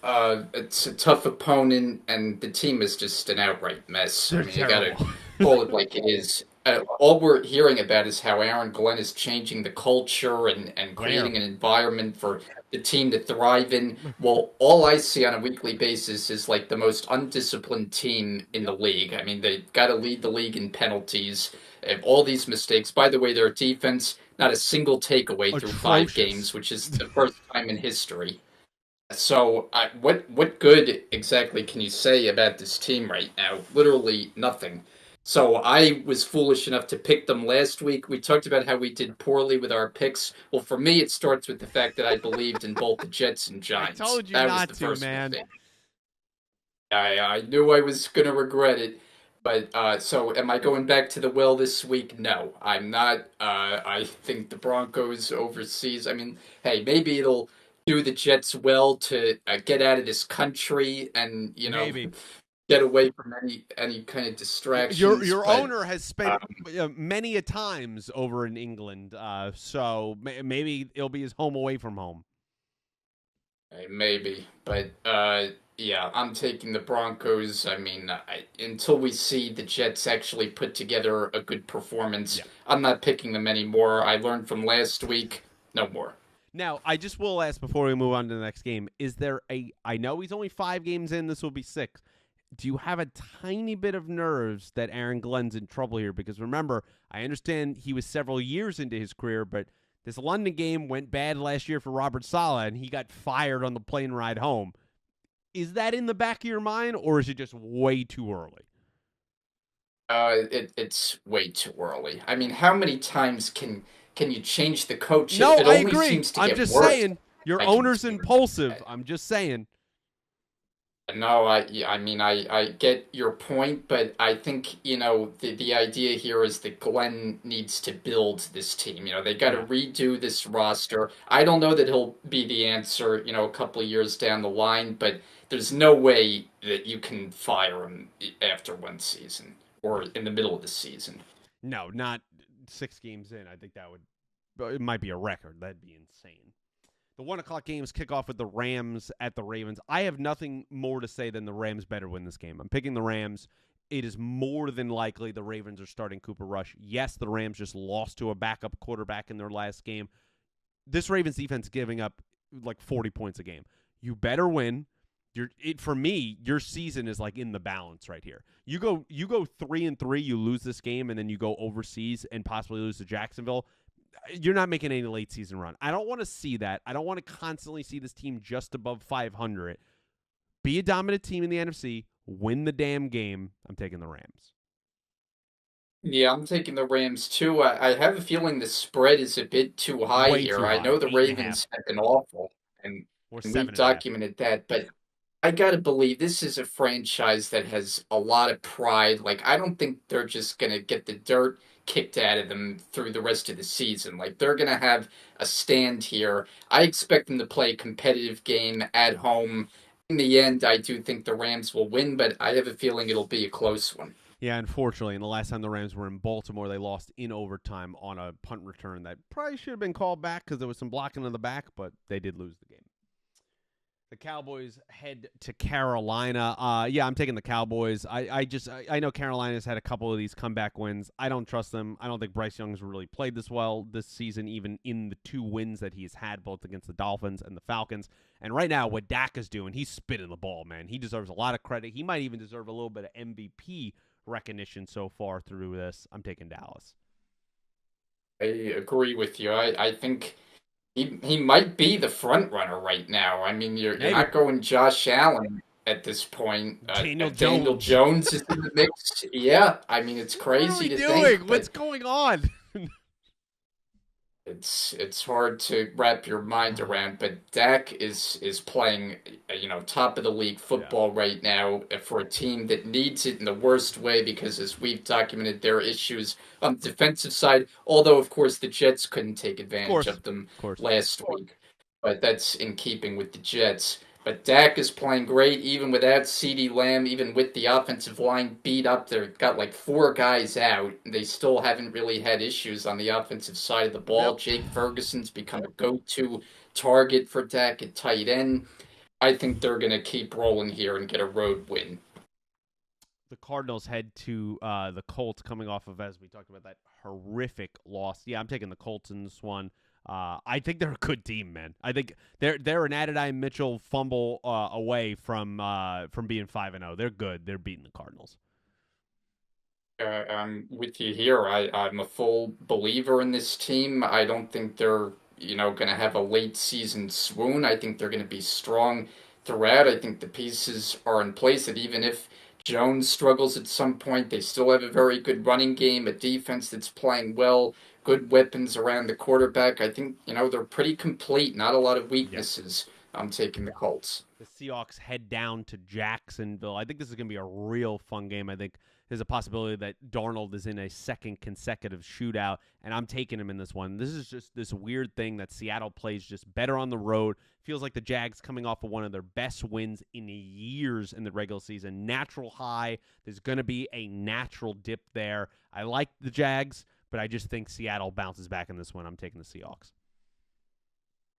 It's a tough opponent, and the team is just an outright mess. I They're mean, you got to terrible. call it like it is. All we're hearing about is how Aaron Glenn is changing the culture and Where? creating an environment for the team to thrive in. Well, all I see on a weekly basis is like the most undisciplined team in the Yep. league. I mean, they got to lead the league in penalties. They have all these mistakes. By the way, their defense, not a single takeaway through 5 games, Atrocious. which is the first time in history. So, what good exactly can you say about this team right now? Literally nothing. So I was foolish enough to pick them last week. We talked about how we did poorly with our picks. Well, for me, it starts with the fact that I believed in both the Jets and I Giants. told you That was not the to, first man. mistake. I knew I was going to regret it. But so am I going back to the well this week? No, I'm not. I think the Broncos overseas. I mean, hey, maybe it'll do the Jets well to get out of this country and Maybe. get away from any kind of distractions. Your But owner has spent many a times over in England, so maybe it'll be his home away from home. maybe, but yeah, I'm taking the Broncos. I mean, until we see the Jets actually put together a good performance, Yeah. I'm not picking them anymore. I learned from last week, no more. Now, I just will ask before we move on to the next game: is there a? I know he's only 5 games in. This will be 6. Do you have a tiny bit of nerves that Aaron Glenn's in trouble here? Because remember, I understand he was several years into his career, but this London game went bad last year for Robert Saleh, and he got fired on the plane ride home. Is that in the back of your mind, or is it just way too early? It's way too early. I mean, how many times can you change the coach? No, It I only agree. seems to I'm get just worse. saying your I can owner's see. impulsive. I'm just saying. No, I mean, I get your point, but I think, the idea here is that Glenn needs to build this team. They got to Yeah. redo this roster. I don't know that he'll be the answer, a couple of years down the line, but there's no way that you can fire him after one season or in the middle of the season. No, not 6 games in. I think that would. It might be a record. That'd be insane. The 1 o'clock games kick off with the Rams at the Ravens. I have nothing more to say than the Rams better win this game. I'm picking the Rams. It is more than likely the Ravens are starting Cooper Rush. Yes, the Rams just lost to a backup quarterback in their last game. This Ravens defense giving up like 40 points a game. You better win. For me, your season is like in the balance right here. You go 3-3, you lose this game, and then you go overseas and possibly lose to Jacksonville. You're not making any late season run. I don't want to see that. I don't want to constantly see this team just above 500. Be a dominant team in the NFC. Win the damn game. I'm taking the Rams. Yeah, I'm taking the Rams too. I have a feeling the spread is a bit too high Way here. too I high. know the 8.5 Ravens have been awful, and or and we've 7.5. documented that, but I gotta believe this is a franchise that has a lot of pride. Like, I don't think they're just gonna get the dirt kicked out of them through the rest of the season. Like, they're gonna have a stand here. I expect them to play a competitive game at home. In the end, I do think the Rams will win, but I have a feeling it'll be a close one. Yeah, unfortunately, and the last time the Rams were in Baltimore, they lost in overtime on a punt return that probably should have been called back because there was some blocking in the back, but they did lose the game. The Cowboys head to Carolina. Yeah, I'm taking the Cowboys. I know Carolina's had a couple of these comeback wins. I don't trust them. I don't think Bryce Young's really played this well this season, even in the 2 wins that he's had, both against the Dolphins and the Falcons. And right now, what Dak is doing, he's spitting the ball, man. He deserves a lot of credit. He might even deserve a little bit of MVP recognition so far through this. I'm taking Dallas. I agree with you. I think he might be the front runner right now. I mean, you're Maybe not going Josh Allen at this point. Daniel Daniel Jones. Jones is in the mix. Yeah, I mean it's What are crazy we to think, doing? but What's going on? it's hard to wrap your mind around. But Dak is playing, top of the league Yeah. football right now for a team that needs it in the worst way because, as we've documented, there are issues on the defensive side. Although, of course, the Jets couldn't take Of advantage course. of them Of course. last week, but that's in keeping with the Jets. But Dak is playing great, even without CeeDee Lamb, even with the offensive line beat up. They've got like 4 guys out. They still haven't really had issues on the offensive side of the ball. Yep. Jake Ferguson's become a go-to target for Dak at tight end. I think they're going to keep rolling here and get a road win. The Cardinals head to the Colts coming off of, as we talked about, that horrific loss. Yeah, I'm taking the Colts in this one. I think they're a good team, man. I think they're an Adonai Mitchell fumble away from being 5-0. They're good. They're beating the Cardinals. I'm with you here. I'm a full believer in this team. I don't think they're, going to have a late season swoon. I think they're going to be strong throughout. I think the pieces are in place that even if Jones struggles at some point. They still have a very good running game, a defense that's playing well, good weapons around the quarterback. I think, they're pretty complete. Not a lot of Yep. weaknesses. I'm taking the Colts. The Seahawks head down to Jacksonville. I think this is going to be a real fun game. I think there's a possibility that Darnold is in a second consecutive shootout, and I'm taking him in this one. This is just this weird thing that Seattle plays just better on the road. Feels like the Jags coming off of one of their best wins in years in the regular season. Natural high. There's going to be a natural dip there. I like the Jags, but I just think Seattle bounces back in this one. I'm taking the Seahawks.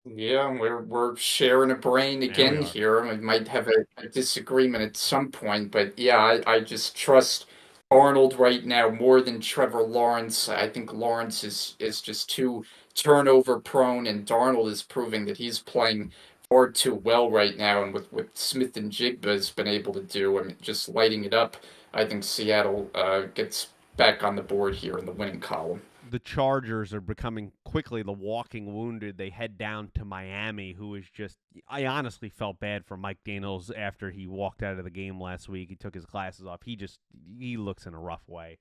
Yeah, we're sharing a brain There we again are. here. We might have a disagreement at some point, but yeah, I just trust Arnold right now more than Trevor Lawrence. I think Lawrence is just too turnover prone, and Darnold is proving that he's playing far too well right now. And with what Smith and Jigba has been able to do, I mean, just lighting it up, I think Seattle gets back on the board here in the winning column. The Chargers are becoming quickly the walking wounded. They head down to Miami, who is just. I honestly felt bad for Mike Daniels after he walked out of the game last week. He took his glasses off. He looks in a rough way.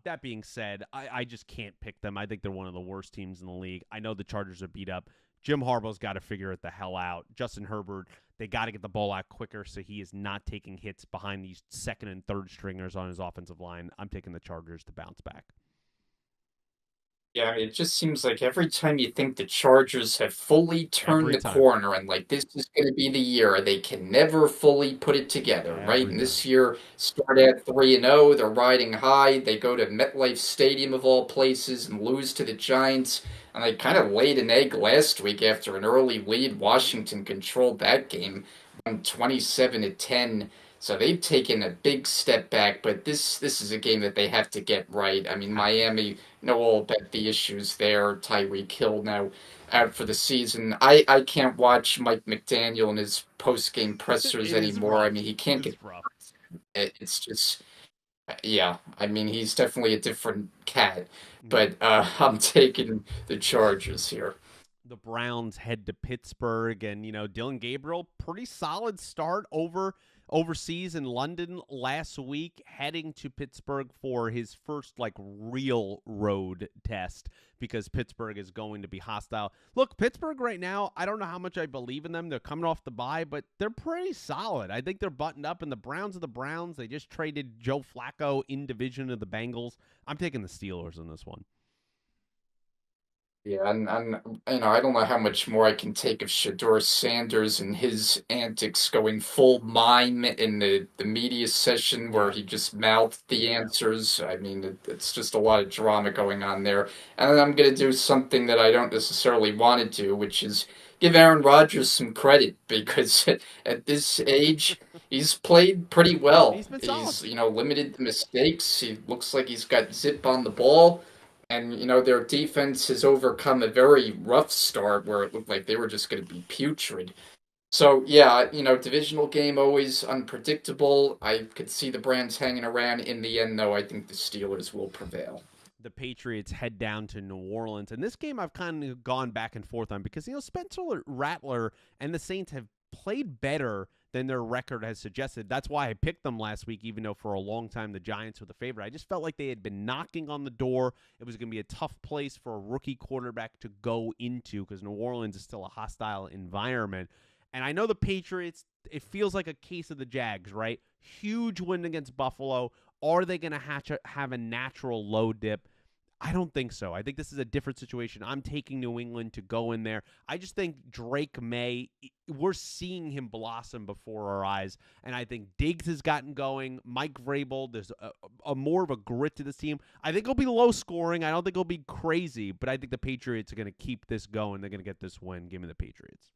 That being said, I just can't pick them. I think they're one of the worst teams in the league. I know the Chargers are beat up. Jim Harbaugh's got to figure it the hell out. Justin Herbert, they got to get the ball out quicker so he is not taking hits behind these second and third stringers on his offensive line. I'm taking the Chargers to bounce back. Yeah, it just seems like every time you think the Chargers have fully turned Every the time. corner and like this is going to be the year, they can never fully put it together, right? Every And time. this year, start at 3-0, they're riding high. They go to MetLife Stadium of all places and lose to the Giants. And they kind of laid an egg last week after an early lead. Mm-hmm. Washington controlled that game, won 27-10. So they've taken a big step back, but this is a game that they have to get right. I mean, Have to. Miami know all about the issues there. Tyreek Hill now out for the season. I can't watch Mike McDaniel and his post game pressers It is anymore. I rough. mean, he It can't get is rough. it's just yeah. I mean, he's definitely a different cat. Mm-hmm. But I'm taking the Chargers here. The Browns head to Pittsburgh, and Dylan Gabriel, pretty solid start overseas in London last week, heading to Pittsburgh for his first real road test because Pittsburgh is going to be hostile. Look, Pittsburgh right now, I don't know how much I believe in them. They're coming off the bye, but they're pretty solid. I think they're buttoned up, and the Browns are the Browns. They just traded Joe Flacco in division of the Bengals. I'm taking the Steelers in this one. Yeah, and I don't know how much more I can take of Shador Sanders and his antics going full mime in the media session where Yeah. he just mouthed the answers. I mean, it's just a lot of drama going on there. And then I'm going to do something that I don't necessarily want to do, which is give Aaron Rodgers some credit because at this age, he's played pretty well. He's been solid. He's, limited the mistakes. He looks like he's got zip on the ball. And, their defense has overcome a very rough start where it looked like they were just going to be putrid. So, yeah, divisional game always unpredictable. I could see the Browns hanging around. In the end, though, I think the Steelers will prevail. The Patriots head down to New Orleans. And this game I've kind of gone back and forth on because, Spencer Rattler and the Saints have played better than their record has suggested. That's why I picked them last week, even though for a long time the Giants were the favorite. I just felt like they had been knocking on the door. It was going to be a tough place for a rookie quarterback to go into because New Orleans is still a hostile environment. And I know the Patriots, it feels like a case of the Jags, right? Huge win against Buffalo. Are they going to have a natural low dip? I don't think so. I think this is a different situation. I'm taking New England to go in there. I just think Drake May, we're seeing him blossom before our eyes. And I think Diggs has gotten going. Mike Vrabel, there's a more of a grit to this team. I think it'll be low scoring. I don't think it'll be crazy, but I think the Patriots are going to keep this going. They're going to get this win. Give me the Patriots.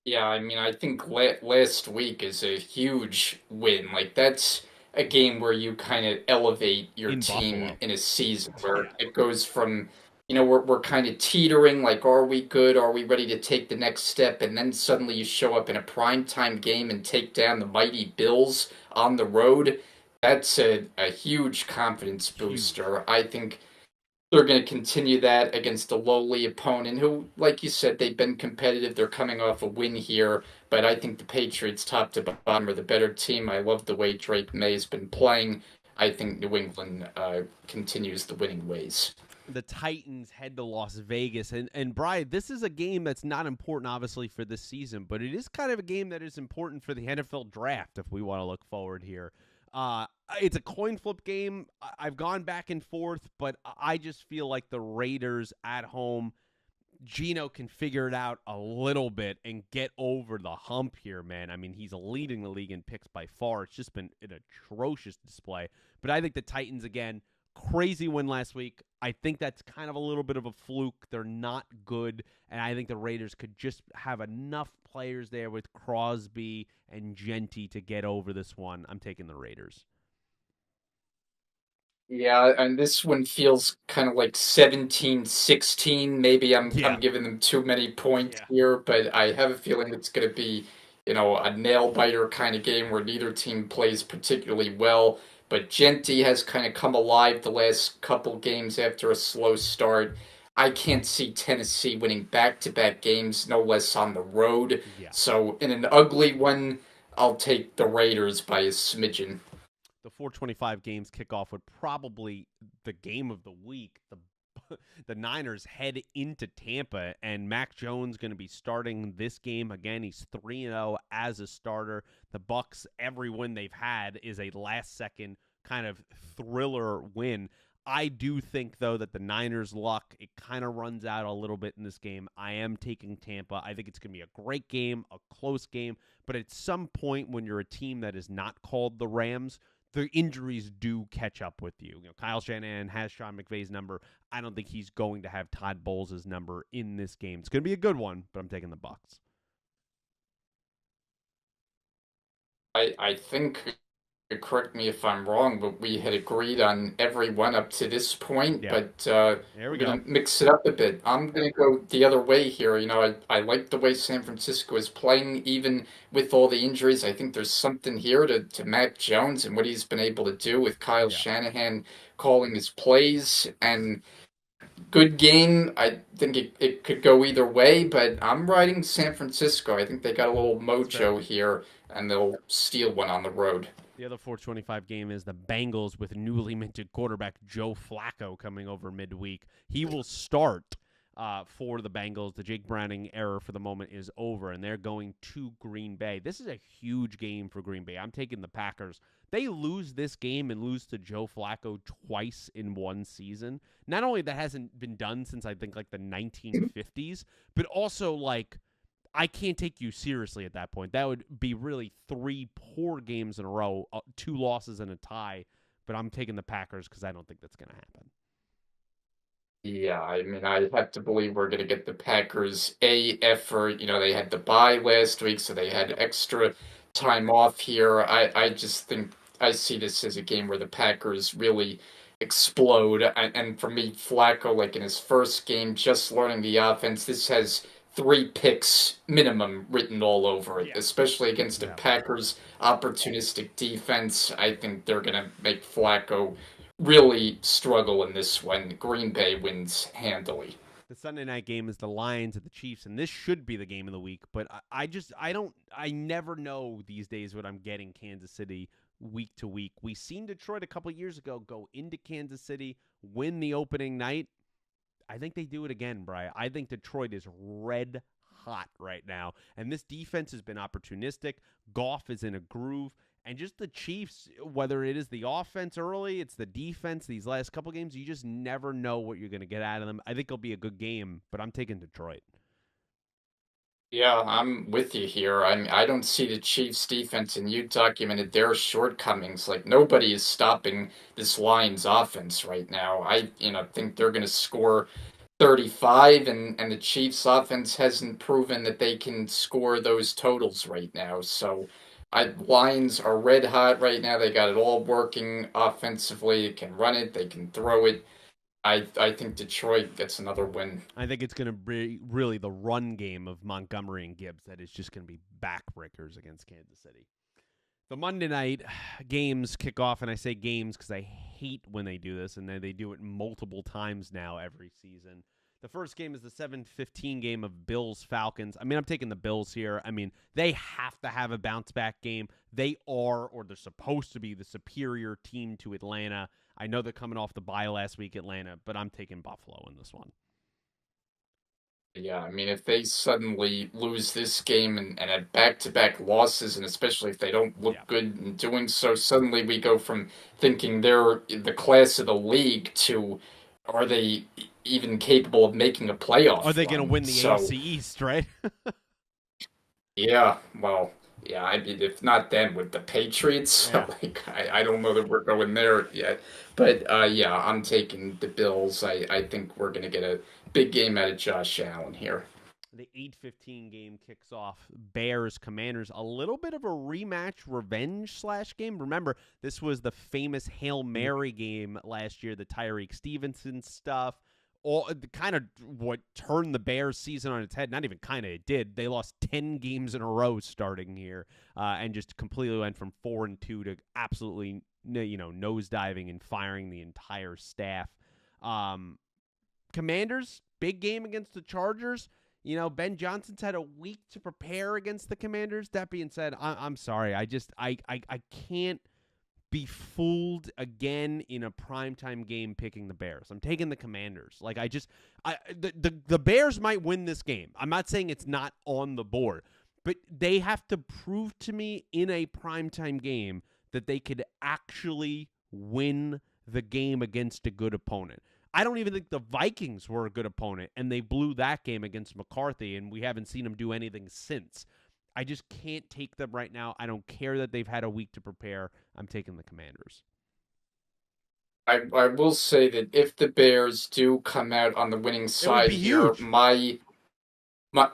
Yeah, I mean, I think last week is a huge win. Like, that's a game where you kind of elevate your In team Buffalo. in a season where Yeah. it goes from, we're kind of teetering, like, are we good? Are we ready to take the next step? And then suddenly you show up in a primetime game and take down the mighty Bills on the road. That's a huge confidence Huge. booster. I think they're going to continue that against a lowly opponent who, like you said, they've been competitive. They're coming off a win here, but I think the Patriots, top to bottom, are the better team. I love the way Drake May has been playing. I think New England continues the winning ways. The Titans head to Las Vegas. And Brian, this is a game that's not important, obviously, for this season, but it is kind of a game that is important for the NFL draft if we want to look forward here. It's a coin flip game. I've gone back and forth, but I just feel like the Raiders at home, Geno can figure it out a little bit and get over the hump here, man. I mean, he's leading the league in picks by far. It's just been an atrocious display. But I think the Titans, again, crazy win last week. I think that's kind of a little bit of a fluke. They're not good, and I think the Raiders could just have enough players there with Crosby and Genty to get over this one. I'm taking the Raiders. Yeah, and this one feels kind of like 17-16. Maybe I'm Yeah. giving them too many points Yeah. here, but I have a feeling it's going to be, a nail biter kind of game where neither team plays particularly well. But Genty has kind of come alive the last couple games after a slow start. I can't see Tennessee winning back-to-back games, no less on the road. Yeah. So in an ugly one, I'll take the Raiders by a smidgen. The 425 games kick off with probably the game of the week. The Niners head into Tampa, and Mac Jones going to be starting this game again. He's 3-0 as a starter. The Bucs, every win they've had is a last-second kind of thriller win. I do think, though, that the Niners' luck, it kind of runs out a little bit in this game. I am taking Tampa. I think it's going to be a great game, a close game, but at some point when you're a team that is not called the Rams, the injuries do catch up with you. Kyle Shanahan has Sean McVay's number. I don't think he's going to have Todd Bowles' number in this game. It's going to be a good one, but I'm taking the Bucs. I think, correct me if I'm wrong, but we had agreed on every one up to this point, Yeah, but there we we're go. going to mix it up a bit. I'm going to go the other way here. I like the way San Francisco is playing, even with all the injuries. I think there's something here to Mac Jones and what he's been able to do with Kyle Yeah. Shanahan calling his plays. And good game. I think it could go either way, but I'm riding San Francisco. I think they got a little That's fair. mojo here, and they'll steal one on the road. The other 425 game is the Bengals with newly minted quarterback Joe Flacco coming over midweek. He will start for the Bengals. The Jake Browning era for the moment is over, and they're going to Green Bay. This is a huge game for Green Bay. I'm taking the Packers. They lose this game and lose to Joe Flacco twice in one season. Not only that hasn't been done since I think like the 1950s, but also like I can't take you seriously at that point. That would be really three poor games in a row, two losses and a tie. But I'm taking the Packers because I don't think that's going to happen. Yeah, I mean, I have to believe we're going to get the Packers a effort. They had the bye last week, so they had Yep. extra time off here. I just think I see this as a game where the Packers really explode. And for me, Flacco, like in his first game, just learning the offense, this has 3 picks minimum written all over it, Yeah. especially against a Yeah. Packers opportunistic defense. I think they're going to make Flacco really struggle in this one. Green Bay wins handily. The Sunday night game is the Lions and the Chiefs, and this should be the game of the week. But I never know these days what I'm getting Kansas City week to week. We seen Detroit a couple years ago go into Kansas City, win the opening night. I think they do it again, Brian. I think Detroit is red hot right now. And this defense has been opportunistic. Goff is in a groove. And just the Chiefs, whether it is the offense early, it's the defense these last couple games, you just never know what you're going to get out of them. I think it'll be a good game, but I'm taking Detroit. Yeah, I'm with you here. I don't see the Chiefs defense, and you documented their shortcomings. Like nobody is stopping this Lions offense right now. I think they're going to score 35, and the Chiefs offense hasn't proven that they can score those totals right now. So Lions are red hot right now. They got it all working offensively. They can run it, they can throw it. I think Detroit gets another win. I think it's going to be really the run game of Montgomery and Gibbs that is just going to be backbreakers against Kansas City. The Monday night games kick off, and I say games because I hate when they do this, and they do it multiple times now every season. The first game is the 7:15 game of Bills-Falcons. I mean, I'm taking the Bills here. I mean, they have to have a bounce-back game. They are, or they're supposed to be, the superior team to Atlanta. I know they're coming off the bye last week, Atlanta, but I'm taking Buffalo in this one. Yeah, I mean, if they suddenly lose this game and have back-to-back losses, and especially if they don't look Yeah. good in doing so, suddenly we go from thinking they're the class of the league to are they even capable of making a Are playoff they going to run? win the So, AFC East, right? yeah, well, yeah, I mean, if not then with the Patriots, Yeah. like I don't know that we're going there yet. But yeah, I'm taking the Bills. I think we're gonna get a big game out of Josh Allen here. The 8:15 game kicks off Bears Commanders, a little bit of a rematch revenge slash game. Remember, this was the famous Hail Mary game last year, the Tyreek Stevenson stuff. All kind of what turned the Bears season on its head. Not even kind of, it did. They lost 10 games in a row starting here, and just completely went from 4-2 to absolutely nosediving and firing the entire staff. Commanders, big game against the Chargers. Ben Johnson's had a week to prepare against the Commanders. That being said, I'm sorry. I can't be fooled again in a primetime game picking the Bears. I'm taking the Commanders. The Bears might win this game. I'm not saying it's not on the board, but they have to prove to me in a primetime game that they could actually win the game against a good opponent. I don't even think the Vikings were a good opponent, and they blew that game against McCarthy, and we haven't seen them do anything since. I just can't take them right now. I don't care that they've had a week to prepare. I'm taking the Commanders. I will say that if the Bears do come out on the winning It would side be here, huge. my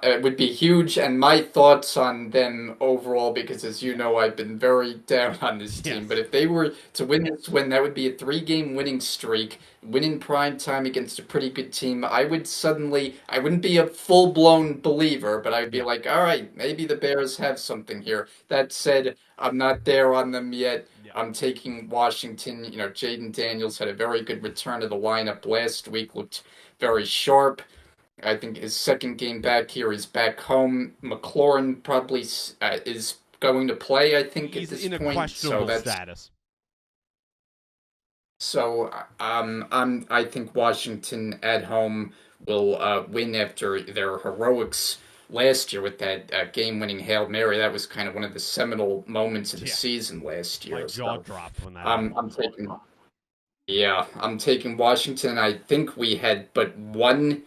it would be huge, and my thoughts on them overall, because as you Yeah. know, I've been very down on this team. But Yes. if they were to win this win, that would be a three-game winning streak, winning prime time against a pretty good team. I wouldn't be a full-blown believer, but I'd be Yeah. like, all right, maybe the Bears have something here. That said, I'm not there on them yet. Yeah. I'm taking Washington. You know, Jaden Daniels had a very good return to the lineup last week, looked very sharp. I think his second game back here is back home. McLaurin probably is going to play, I think, at He's this in a point. So questionable that's status. so. I think Washington at home will win after their heroics last year with that game-winning Hail Mary. That was kind of one of the seminal moments of the Yeah. season last My year. jaw So dropped when that happened. I'm taking. Yeah, I'm taking Washington. I think we had but one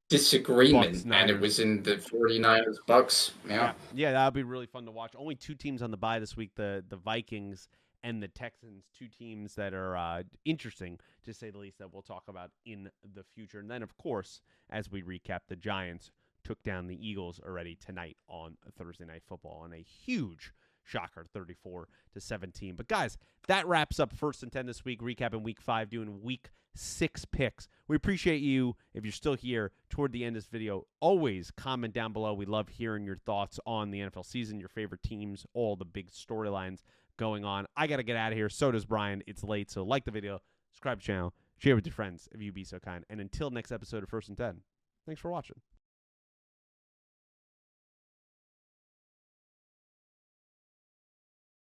Bucks disagreement, and it Niners. was in the 49ers Bucks. Yeah. Yeah, yeah, that would be really fun to watch. Only two teams on the bye this week: the Vikings and the Texans. Two teams that are interesting to say the least. That we'll talk about in the future. And then, of course, as we recap, the Giants took down the Eagles already tonight on Thursday Night Football on a huge shocker, 34-17. But guys, that wraps up First and 10 this week. Recapping Week 5, doing Week 6 picks. We appreciate you, if you're still here toward the end of this video. Always comment down below. We love hearing your thoughts on the NFL season, your favorite teams, all the big storylines going on. I got to get out of here. So does Brian. It's late, so like the video, subscribe to the channel, share with your friends if you be so kind. And until next episode of First and 10, thanks for watching.